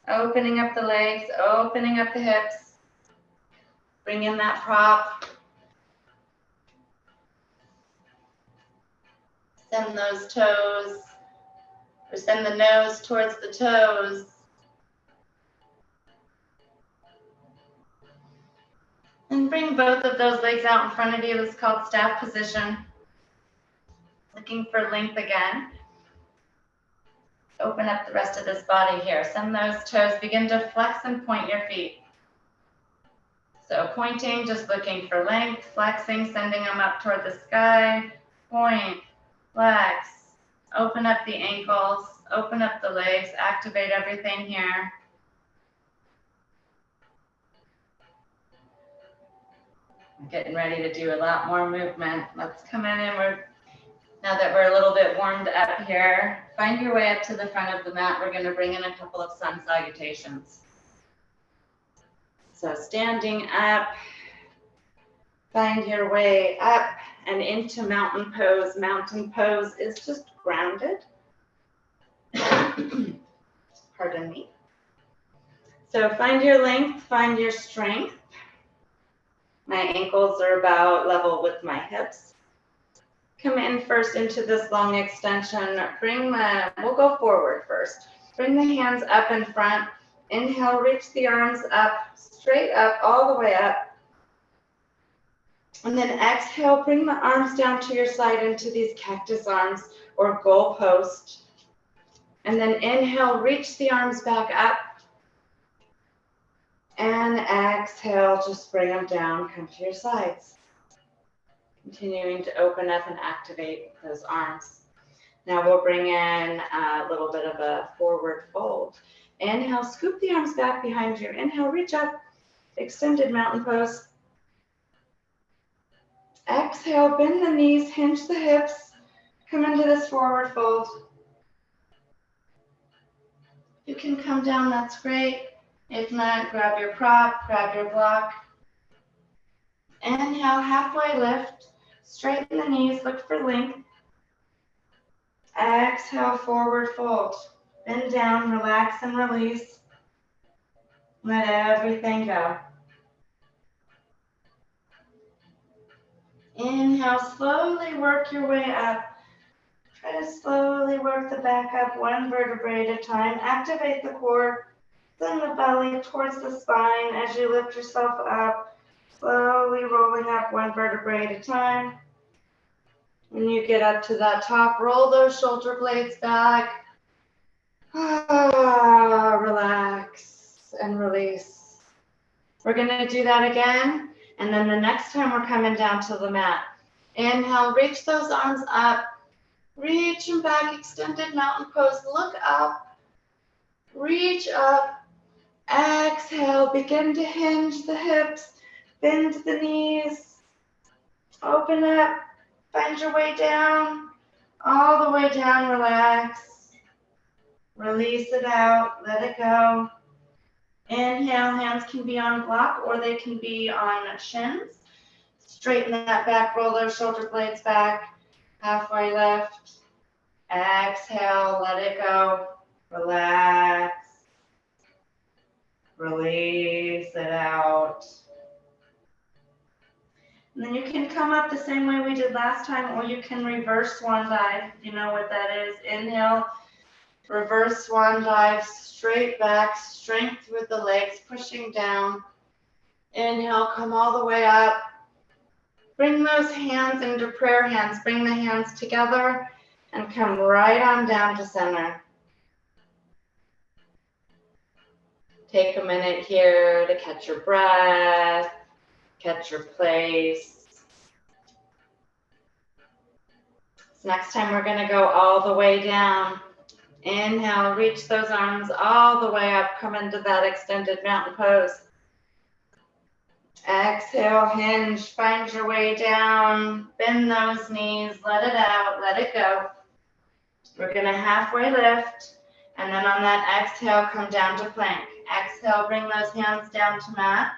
Opening up the legs, opening up the hips. Bring in that prop. Send those toes, or send the nose towards the toes. And bring both of those legs out in front of you. It's called staff position. Looking for length again. Open up the rest of this body here. Send those toes, begin to flex and point your feet. So pointing, just looking for length, flexing, sending them up toward the sky. Point, flex, open up the ankles, open up the legs, activate everything here. We're getting ready to do a lot more movement. Let's come in and now that we're a little bit warmed up here, find your way up to the front of the mat. We're going to bring in a couple of sun salutations. So standing up, find your way up and into mountain pose. Mountain pose is just grounded. Pardon me. So find your length, find your strength. My ankles are about level with my hips. Come in first into this long extension. We'll go forward first. Bring the hands up in front. Inhale, reach the arms up, straight up, all the way up. And then exhale, bring the arms down to your side into these cactus arms or goal post. And then inhale, reach the arms back up. And exhale, just bring them down, come to your sides. Continuing to open up and activate those arms. Now we'll bring in a little bit of a forward fold. Inhale, scoop the arms back behind you. Inhale, reach up, extended mountain pose. Exhale, bend the knees, hinge the hips, come into this forward fold. You can come down, that's great. If not, grab your prop, grab your block. Inhale, halfway lift. Straighten the knees, look for length. Exhale, forward fold. Bend down, relax and release. Let everything go. Inhale, slowly work your way up. Try to slowly work the back up one vertebrae at a time. Activate the core, send the belly towards the spine as you lift yourself up. Slowly rolling up one vertebrae at a time. When you get up to that top, roll those shoulder blades back. Relax and release. We're going to do that again. And then the next time we're coming down to the mat. Inhale, reach those arms up. Reach them back, extended mountain pose. Look up. Reach up. Exhale, begin to hinge the hips. Bend the knees. Open up. Find your way down. All the way down, relax. Release it out, let it go. Inhale, hands can be on block or they can be on shins. Straighten that back, roll those shoulder blades back. Halfway lift. Exhale, let it go. Relax. Release it out. And then you can come up the same way we did last time, or you can reverse swan dive. You know what that is. Inhale, reverse swan dive, straight back, strength through the legs, pushing down. Inhale, come all the way up. Bring those hands into prayer hands. Bring the hands together and come right on down to center. Take a minute here to catch your breath, catch your place. So next time we're going to go all the way down. Inhale, reach those arms all the way up. Come into that extended mountain pose. Exhale, hinge, find your way down. Bend those knees, let it out, let it go. We're going to halfway lift. And then on that exhale, come down to plank. Exhale, bring those hands down to mat.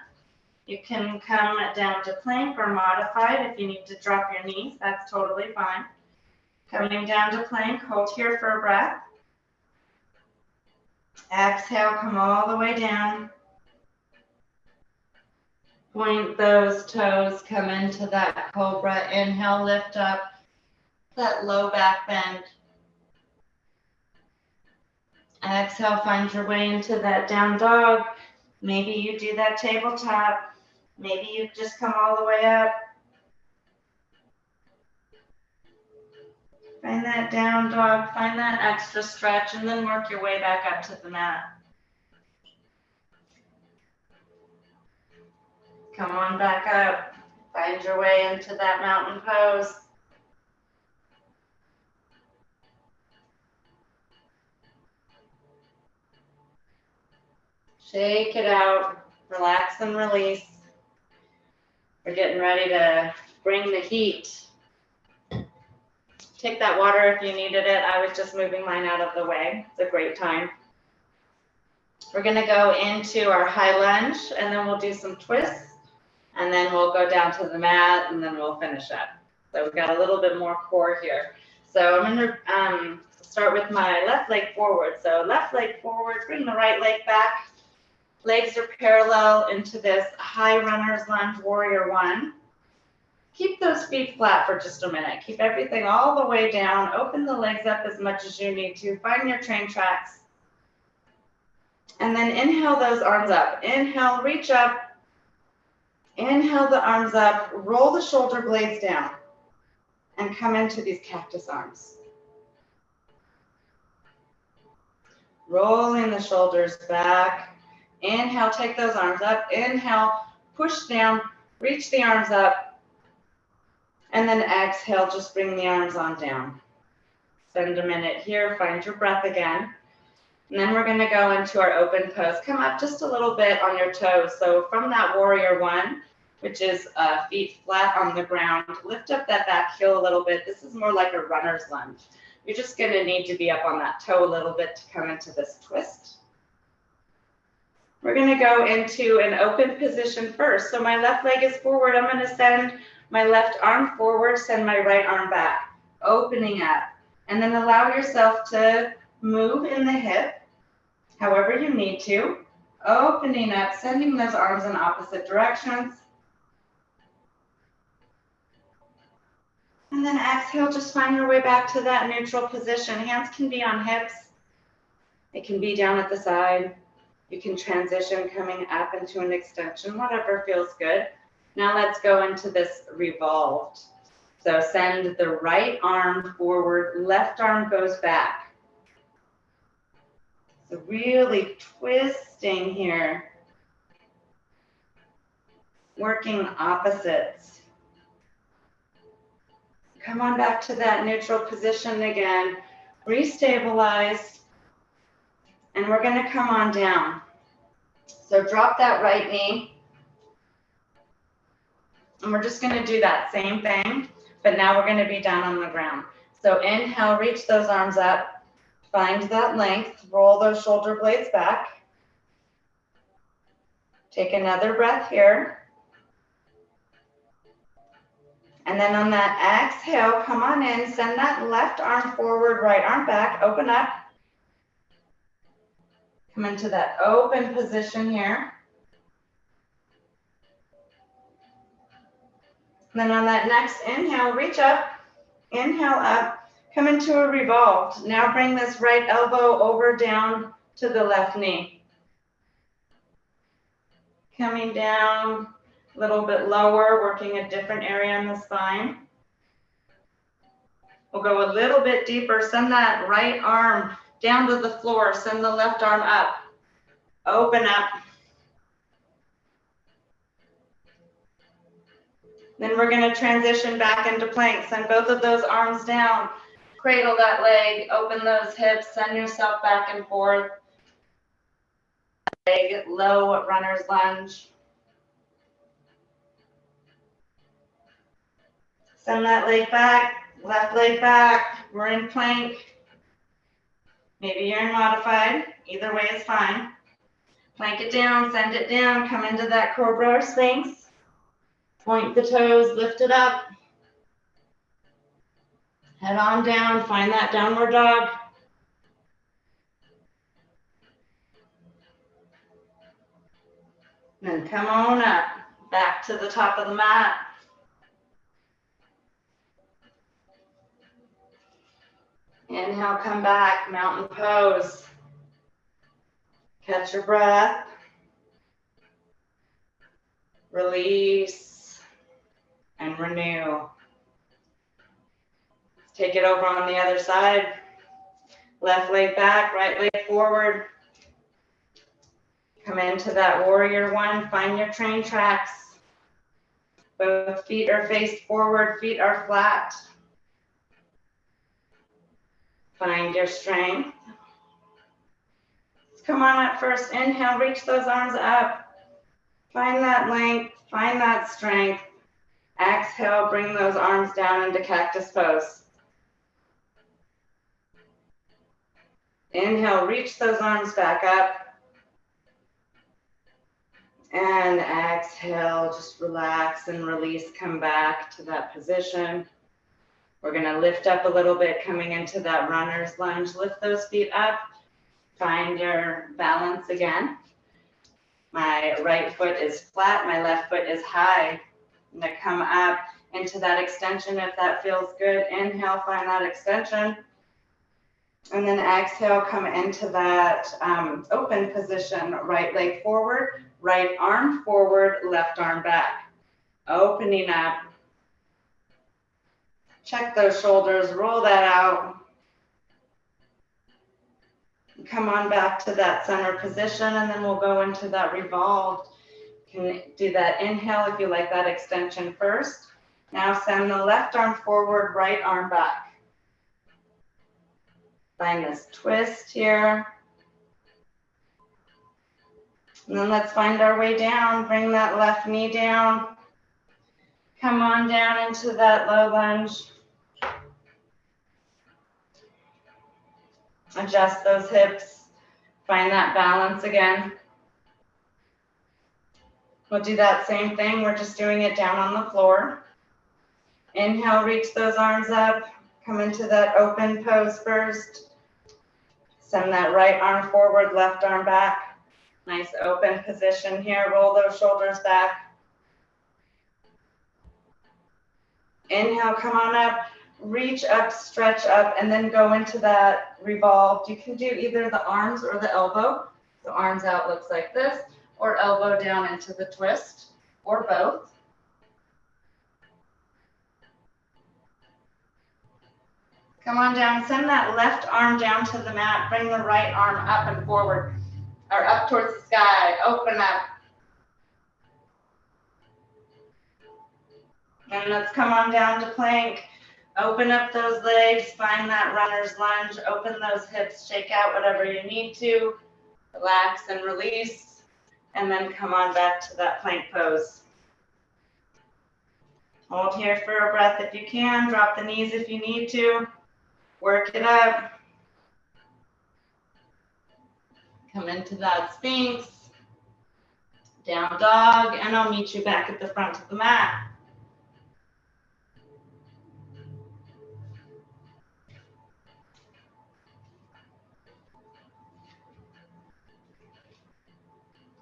You can come down to plank or modified if you need to drop your knees. That's totally fine. Coming down to plank, hold here for a breath. Exhale, come all the way down. Point those toes, come into that cobra. Inhale, lift up that low back bend. Exhale, find your way into that down dog. Maybe you do that tabletop. Maybe you just come all the way up. Find that down dog, find that extra stretch, and then work your way back up to the mat. Come on back up. Find your way into that mountain pose. Shake it out. Relax and release. We're getting ready to bring the heat. Take that water if you needed it. I was just moving mine out of the way. It's a great time. We're going to go into our high lunge, and then we'll do some twists, and then we'll go down to the mat, and then we'll finish up. So we've got a little bit more core here. So I'm going to start with my left leg forward. So left leg forward, bring the right leg back. Legs are parallel into this high runner's lunge, warrior one. Keep those feet flat for just a minute. Keep everything all the way down. Open the legs up as much as you need to. Find your train tracks. And then inhale those arms up. Inhale, reach up. Inhale the arms up. Roll the shoulder blades down. And come into these cactus arms. Rolling the shoulders back. Inhale, take those arms up. Inhale, push down. Reach the arms up. And then exhale, just bring the arms on down. Spend a minute here, find your breath again. And then we're going to go into our open pose. Come up just a little bit on your toes. So from that warrior one, which is feet flat on the ground, lift up that back heel a little bit. This is more like a runner's lunge. You're just going to need to be up on that toe a little bit to come into this twist. We're going to go into an open position first. So my left leg is forward. I'm going to send my left arm forward, send my right arm back, opening up. And then allow yourself to move in the hip, however you need to, opening up, sending those arms in opposite directions. And then exhale, just find your way back to that neutral position. Hands can be on hips. It can be down at the side. You can transition coming up into an extension, whatever feels good. Now let's go into this revolved. So send the right arm forward, left arm goes back. So really twisting here. Working opposites. Come on back to that neutral position again. Restabilize. And we're going to come on down. So drop that right knee. And we're just going to do that same thing, but now we're going to be down on the ground. So inhale, reach those arms up. Find that length. Roll those shoulder blades back. Take another breath here. And then on that exhale, come on in. Send that left arm forward, right arm back. Open up. Come into that open position here. And then on that next inhale, reach up, inhale up, come into a revolved. Now bring this right elbow over down to the left knee. Coming down a little bit lower, working a different area in the spine. We'll go a little bit deeper. Send that right arm down to the floor. Send the left arm up. Open up. Then we're going to transition back into plank. Send both of those arms down. Cradle that leg. Open those hips. Send yourself back and forth. Leg low runner's lunge. Send that leg back. Left leg back. We're in plank. Maybe you're in modified. Either way is fine. Plank it down. Send it down. Come into that cobra or sphinx. Point the toes, lift it up. Head on down, find that downward dog. Then come on up, back to the top of the mat. Inhale, come back, mountain pose. Catch your breath. Release and renew. Let's take it over on the other side. Left leg back, right leg forward. Come into that warrior one. Find your train tracks. Both feet are faced forward, feet are flat. Find your strength. Let's come on up first. Inhale, reach those arms up. Find that length, find that strength. Exhale, bring those arms down into cactus pose. Inhale, reach those arms back up. And exhale, just relax and release, come back to that position. We're gonna lift up a little bit, coming into that runner's lunge. Lift those feet up, find your balance again. My right foot is flat, my left foot is high. I'm gonna come up into that extension if that feels good. Inhale, find that extension. And then exhale, come into that open position. Right leg forward, right arm forward, left arm back. Opening up. Check those shoulders, roll that out. Come on back to that center position, and then we'll go into that revolved. You can do that inhale if you like that extension first. Now send the left arm forward, right arm back. Find this twist here. And then let's find our way down. Bring that left knee down. Come on down into that low lunge. Adjust those hips. Find that balance again. We'll do that same thing. We're just doing it down on the floor. Inhale, reach those arms up. Come into that open pose first. Send that right arm forward, left arm back. Nice open position here. Roll those shoulders back. Inhale, come on up. Reach up, stretch up, and then go into that revolved. You can do either the arms or the elbow. So arms out looks like this, or elbow down into the twist, or both. Come on down, send that left arm down to the mat, bring the right arm up and forward, or up towards the sky, open up. And let's come on down to plank. Open up those legs, find that runner's lunge, open those hips, shake out whatever you need to, relax and release, and then come on back to that plank pose. Hold here for a breath if you can, drop the knees if you need to, work it up. Come into that Sphinx, down dog, and I'll meet you back at the front of the mat.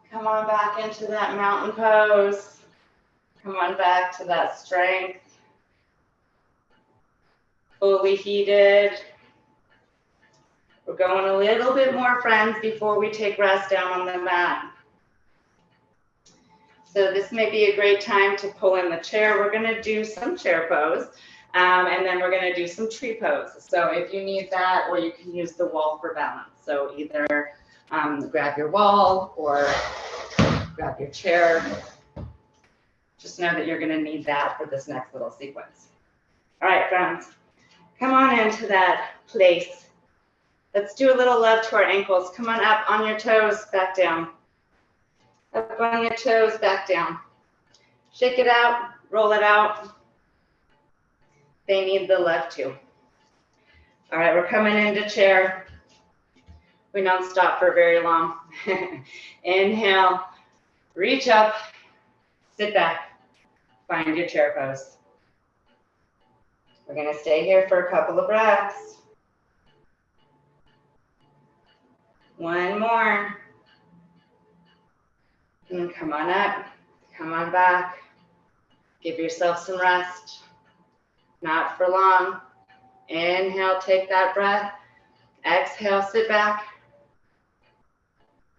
Come on back into that mountain pose. Come on back to that strength. Fully heated. We're going a little bit more, friends, before we take rest down on the mat. So this may be a great time to pull in the chair. We're going to do some chair pose, and then we're going to do some tree pose. So if you need that, or you can use the wall for balance. So either grab your wall or grab your chair. Just know that you're going to need that for this next little sequence. All right, friends, come on into that place. Let's do a little love to our ankles. Come on up on your toes, back down. Up on your toes, back down. Shake it out, roll it out. They need the love too. All right, we're coming into chair. We don't stop for very long. Inhale, reach up, sit back, find your chair pose. We're going to stay here for a couple of breaths. One more. And come on up, come on back. Give yourself some rest. Not for long. Inhale, take that breath. Exhale, sit back.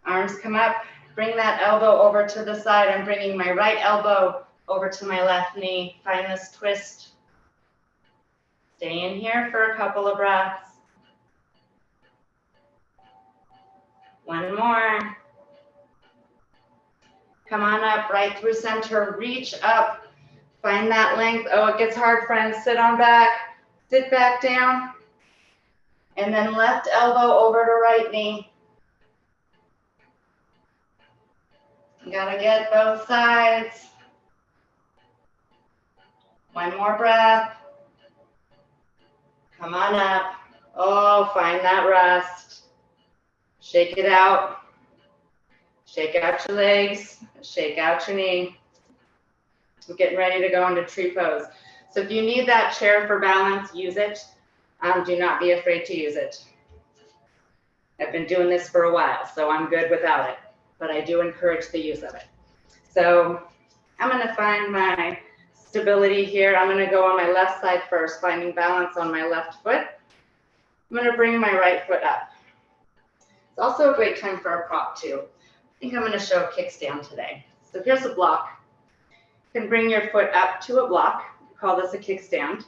Arms come up. Bring that elbow over to the side. I'm bringing my right elbow over to my left knee. Find this twist. Stay in here for a couple of breaths. One more. Come on up, right through center. Reach up. Find that length. Oh, it gets hard, friends. Sit on back. Sit back down. And then left elbow over to right knee. You gotta get both sides. One more breath. Come on up. Oh, find that rest. Shake it out. Shake out your legs. Shake out your knee. We're getting ready to go into tree pose. So if you need that chair for balance, use it. Do not be afraid to use it. I've been doing this for a while, so I'm good without it, but I do encourage the use of it. So I'm going to find my stability here. I'm going to go on my left side first, finding balance on my left foot. I'm going to bring my right foot up. It's also a great time for a prop too. I think I'm going to show a kickstand today. So here's a block. You can bring your foot up to a block. We call this a kickstand.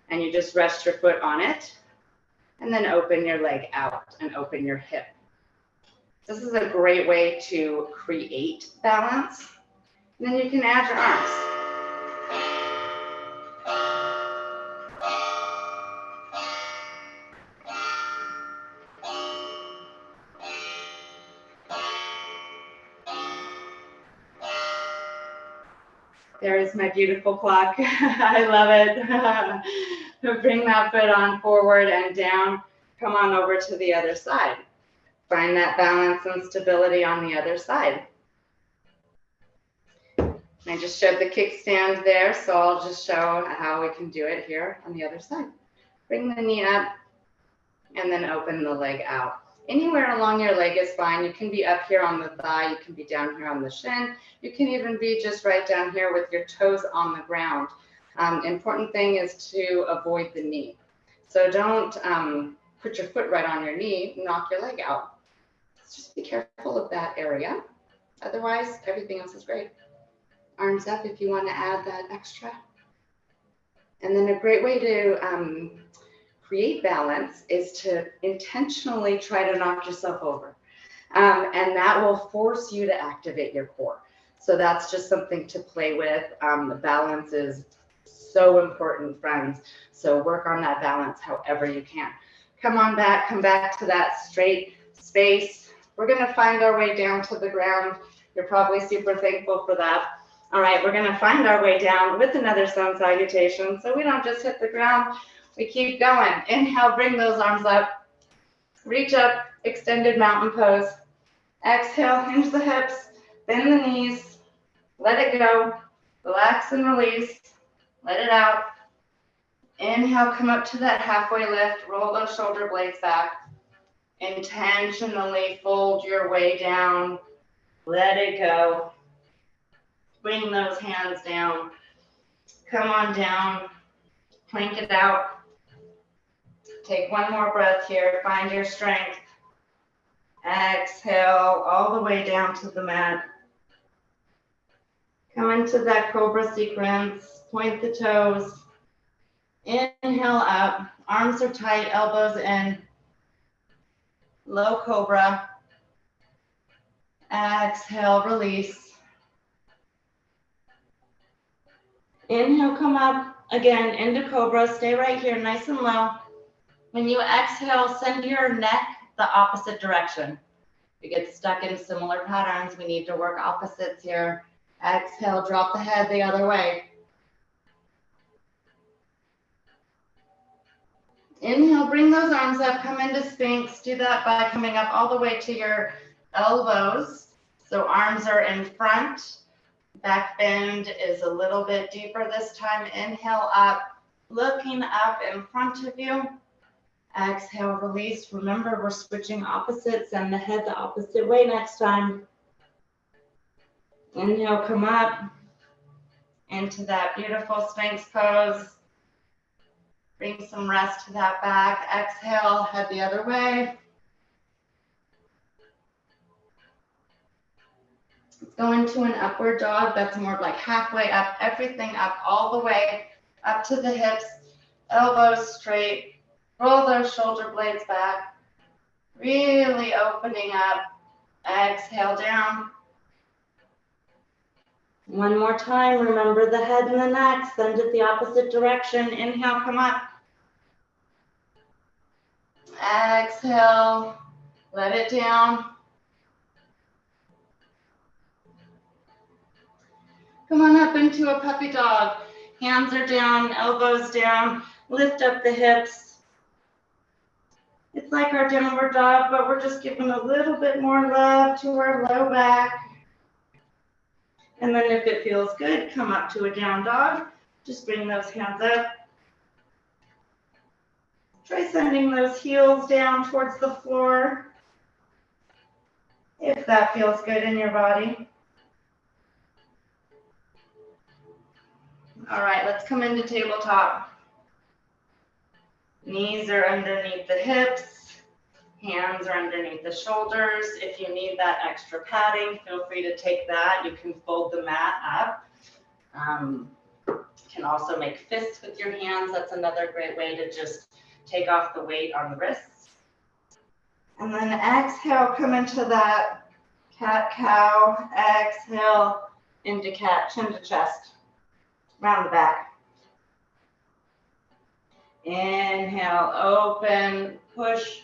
And you just rest your foot on it. And then open your leg out and open your hip. This is a great way to create balance. And then you can add your arms. There's my beautiful clock. I love it. Bring that foot on forward and down. Come on over to the other side. Find that balance and stability on the other side. I just showed the kickstand there, so I'll just show how we can do it here on the other side. Bring the knee up and then open the leg out. Anywhere along your leg is fine. You can be up here on the thigh. You can be down here on the shin. You can even be just right down here with your toes on the ground. Important thing is to avoid the knee. So don't put your foot right on your knee, knock your leg out. Just be careful of that area. Otherwise, everything else is great. Arms up if you want to add that extra. And then a great way to create balance is to intentionally try to knock yourself over. And that will force you to activate your core. So that's just something to play with. The balance is so important, friends. So work on that balance however you can. Come on back, come back to that straight space. We're gonna find our way down to the ground. You're probably super thankful for that. All right, we're gonna find our way down with another sun salutation. So we don't just hit the ground, we keep going. Inhale, bring those arms up. Reach up, extended mountain pose. Exhale, hinge the hips, bend the knees, let it go. Relax and release, let it out. Inhale, come up to that halfway lift, roll those shoulder blades back. Intentionally fold your way down, let it go. Bring those hands down. Come on down, plank it out. Take one more breath here, find your strength. Exhale all the way down to the mat. Come into that cobra sequence, point the toes. Inhale up, arms are tight, elbows in. Low cobra. Exhale, release. Inhale, come up. Again, into cobra. Stay right here, nice and low. When you exhale, send your neck the opposite direction. We get stuck in similar patterns. We need to work opposites here. Exhale, drop the head the other way. Inhale, bring those arms up, come into Sphinx. Do that by coming up all the way to your elbows. So arms are in front. Back bend is a little bit deeper this time. Inhale up, looking up in front of you. Exhale, release. Remember, we're switching opposites and the head the opposite way next time. Inhale, come up into that beautiful Sphinx pose. Bring some rest to that back. Exhale, head the other way. Let's go into an upward dog. That's more like halfway up, everything up, all the way up to the hips, elbows straight. Roll those shoulder blades back. Really opening up. Exhale down. One more time. Remember the head and the neck. Send it the opposite direction. Inhale, come up. Exhale, let it down. Come on up into a puppy dog. Hands are down, elbows down. Lift up the hips. It's like our downward dog, but we're just giving a little bit more love to our low back. And then if it feels good, come up to a down dog. Just bring those hands up. Try sending those heels down towards the floor, if that feels good in your body. All right, let's come into tabletop. Knees are underneath the hips. Hands are underneath the shoulders. If you need that extra padding, feel free to take that. You can fold the mat up. You can also make fists with your hands. That's another great way to just take off the weight on the wrists. And then exhale, come into that cat-cow. Exhale into cat, chin to chest, round the back. Inhale, open, push,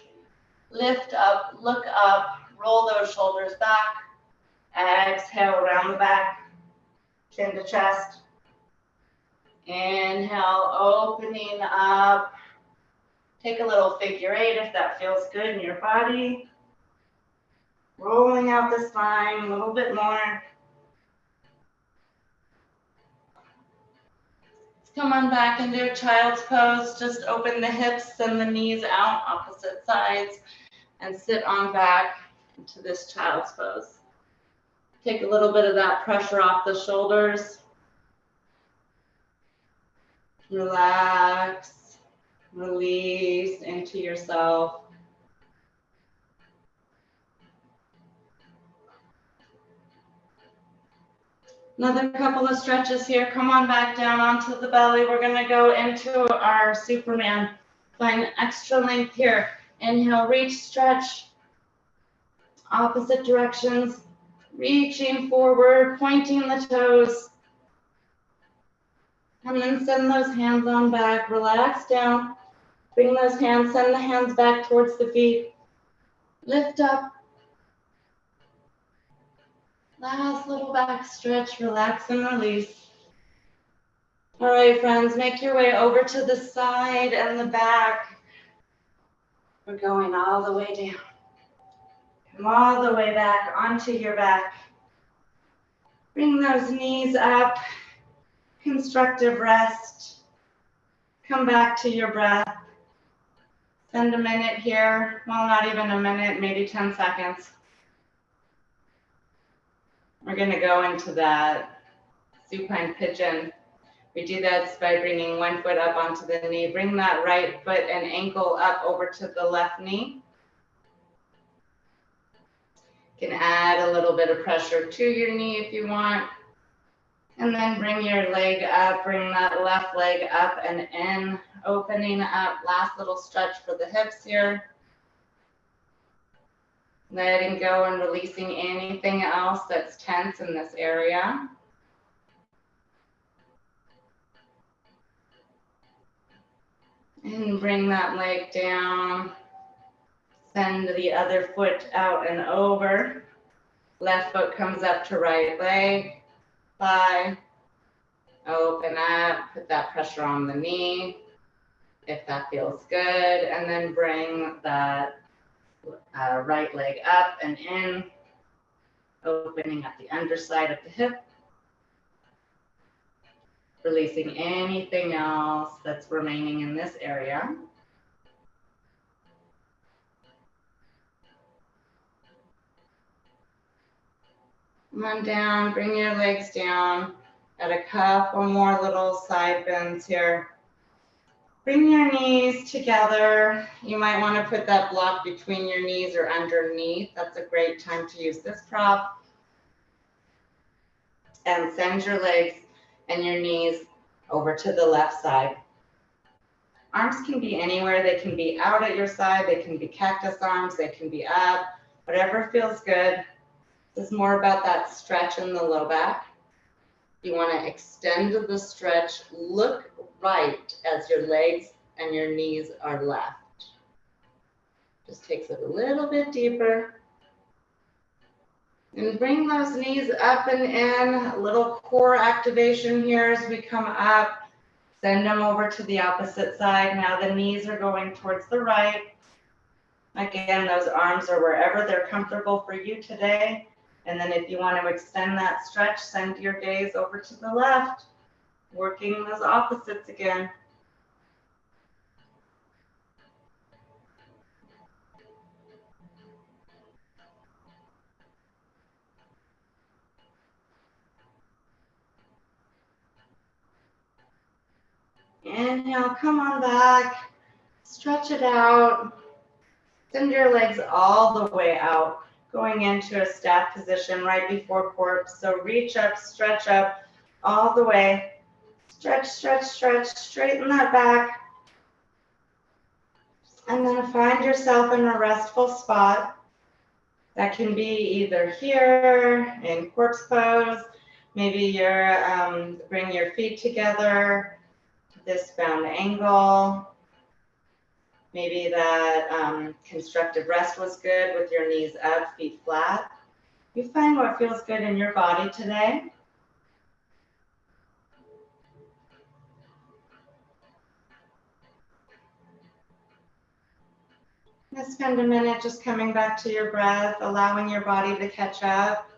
lift up, look up, roll those shoulders back. Exhale, round the back, chin to chest. Inhale, opening up. Take a little figure eight if that feels good in your body. Rolling out the spine a little bit more. Come on back into child's pose. Just open the hips and the knees out, opposite sides, and sit on back into this child's pose. Take a little bit of that pressure off the shoulders. Relax, release into yourself. Another couple of stretches here. Come on back down onto the belly. We're going to go into our Superman. Find extra length here. Inhale, reach, stretch. Opposite directions. Reaching forward, pointing the toes. And then send those hands on back. Relax down. Bring those hands, send the hands back towards the feet. Lift up. Last little back stretch, relax and release. All right, friends, make your way over to the side and the back. We're going all the way down. Come all the way back onto your back. Bring those knees up. Constructive rest. Come back to your breath. Spend a minute here. Well, not even a minute, maybe 10 seconds. We're going to go into that supine pigeon. We do that by bringing one foot up onto the knee. Bring that right foot and ankle up over to the left knee. You can add a little bit of pressure to your knee if you want. And then bring your leg up, bring that left leg up and in, opening up. Last little stretch for the hips here. Letting go and releasing anything else that's tense in this area. And bring that leg down. Send the other foot out and over. Left foot comes up to right leg. Thigh. Open up. Put that pressure on the knee if that feels good. And then bring that right leg up and in, opening up the underside of the hip, releasing anything else that's remaining in this area. Come on down, bring your legs down, add a couple more little side bends here. Bring your knees together. You might want to put that block between your knees or underneath. That's a great time to use this prop. And send your legs and your knees over to the left side. Arms can be anywhere. They can be out at your side. They can be cactus arms. They can be up. Whatever feels good. This is more about that stretch in the low back. You want to extend the stretch. Look right as your legs and your knees are left. Just takes it a little bit deeper. And bring those knees up and in. A little core activation here as we come up. Send them over to the opposite side. Now the knees are going towards the right. Again, those arms are wherever they're comfortable for you today. And then if you want to extend that stretch, send your gaze over to the left, working those opposites again. Inhale, come on back, stretch it out. Send your legs all the way out, going into a staff position right before corpse. So reach up, stretch up all the way. Stretch, stretch, stretch, straighten that back. And then find yourself in a restful spot. That can be either here in corpse pose. Maybe you're bring your feet together, this bound angle. Maybe that constructive rest was good with your knees up, feet flat. You find what feels good in your body today. Let's spend a minute just coming back to your breath, allowing your body to catch up.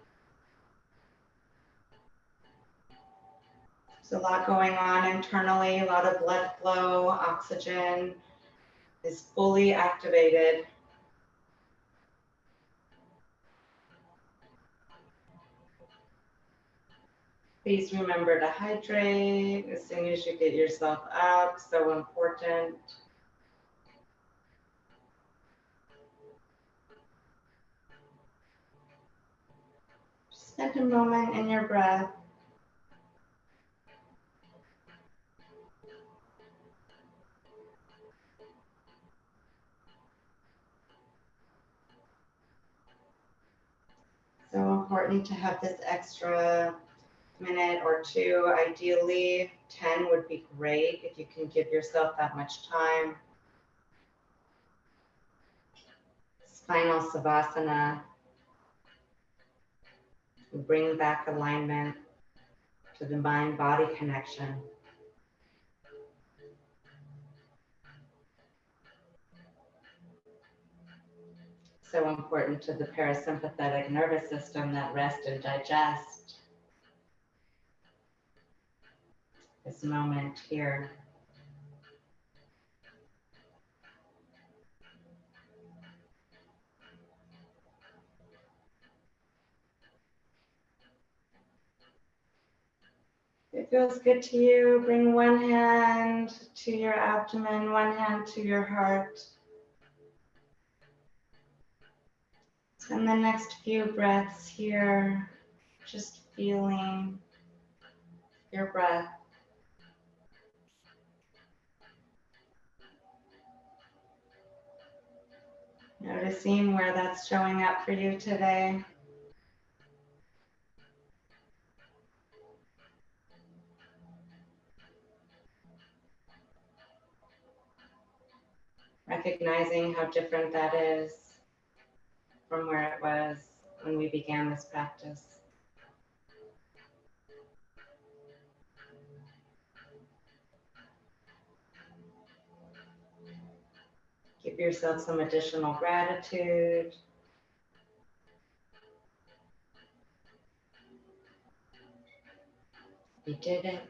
There's a lot going on internally, a lot of blood flow, oxygen is fully activated. Please remember to hydrate as soon as you get yourself up, so important. Spend a moment in your breath. So important to have this extra minute or two. Ideally, 10 would be great if you can give yourself that much time. Spinal Savasana. Bring back alignment to the mind-body connection. So important to the parasympathetic nervous system, that rest and digest. This moment here. If it feels good to you, bring one hand to your abdomen, one hand to your heart. Spend the next few breaths here, just feeling your breath. Noticing where that's showing up for you today. Recognizing how different that is from where it was when we began this practice. Give yourself some additional gratitude. You did it.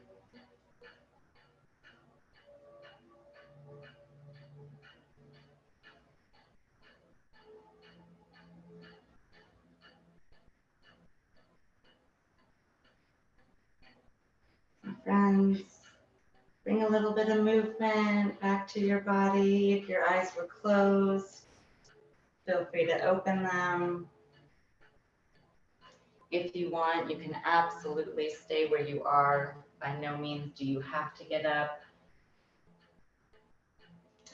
Friends, bring a little bit of movement back to your body. If your eyes were closed, feel free to open them. If you want, you can absolutely stay where you are. By no means do you have to get up.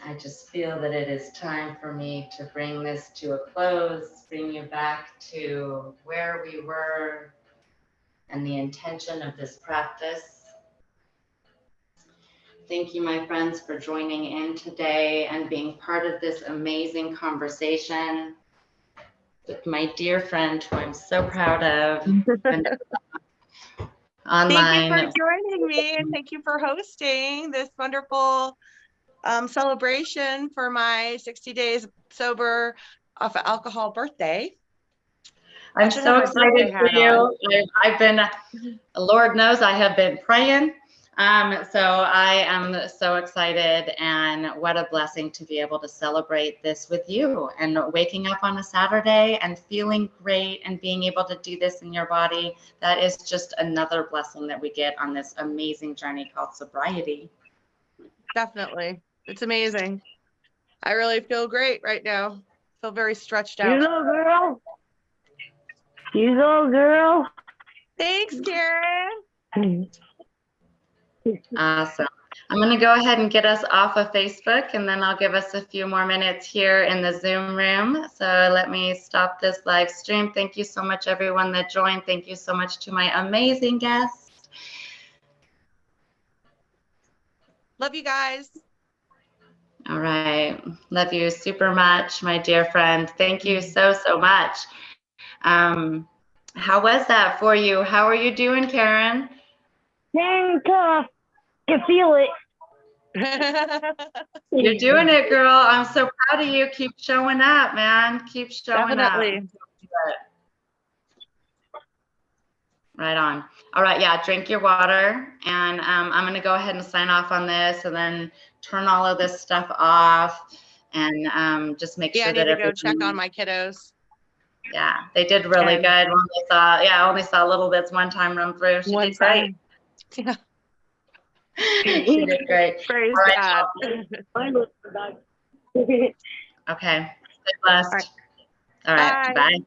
I just feel that it is time for me to bring this to a close, bring you back to where we were and the intention of this practice. Thank you, my friends, for joining in today and being part of this amazing conversation with my dear friend, who I'm so proud of, Vanessa, online. Thank you for joining me, and thank you for hosting this wonderful celebration for my 60 days sober off of alcohol birthday. I'm so excited for you. I've been, Lord knows I have been praying. So I am so excited, and what a blessing to be able to celebrate this with you, and waking up on a Saturday and feeling great and being able to do this in your body. That is just another blessing that we get on this amazing journey called sobriety. Definitely. It's amazing. I really feel great right now. Feel very stretched out. You go, girl. You go, girl. Thanks, Karen. Awesome. I'm going to go ahead and get us off of Facebook, and then I'll give us a few more minutes here in the Zoom room. So let me stop this live stream. Thank you so much, everyone that joined. Thank you so much to my amazing guests. Love you guys. All right. Love you super much, my dear friend. Thank you so, so much. How was that for you? How are you doing, Karen? Dang tough. Can feel it. You're doing it, girl. I'm so proud of you. Keep showing up, man. Keep showing Definitely. up. Right on. All right, yeah, drink your water, and I'm going to go ahead and sign off on this, and then turn all of this stuff off, and just make Yeah, sure I need that to go everything. check on my kiddos. Yeah, they did really good. When they saw, I only saw little bits one time run through. She did great. Yeah. She did great. Praise All right, God. okay. Stay blessed. All right. All right. Bye. Bye.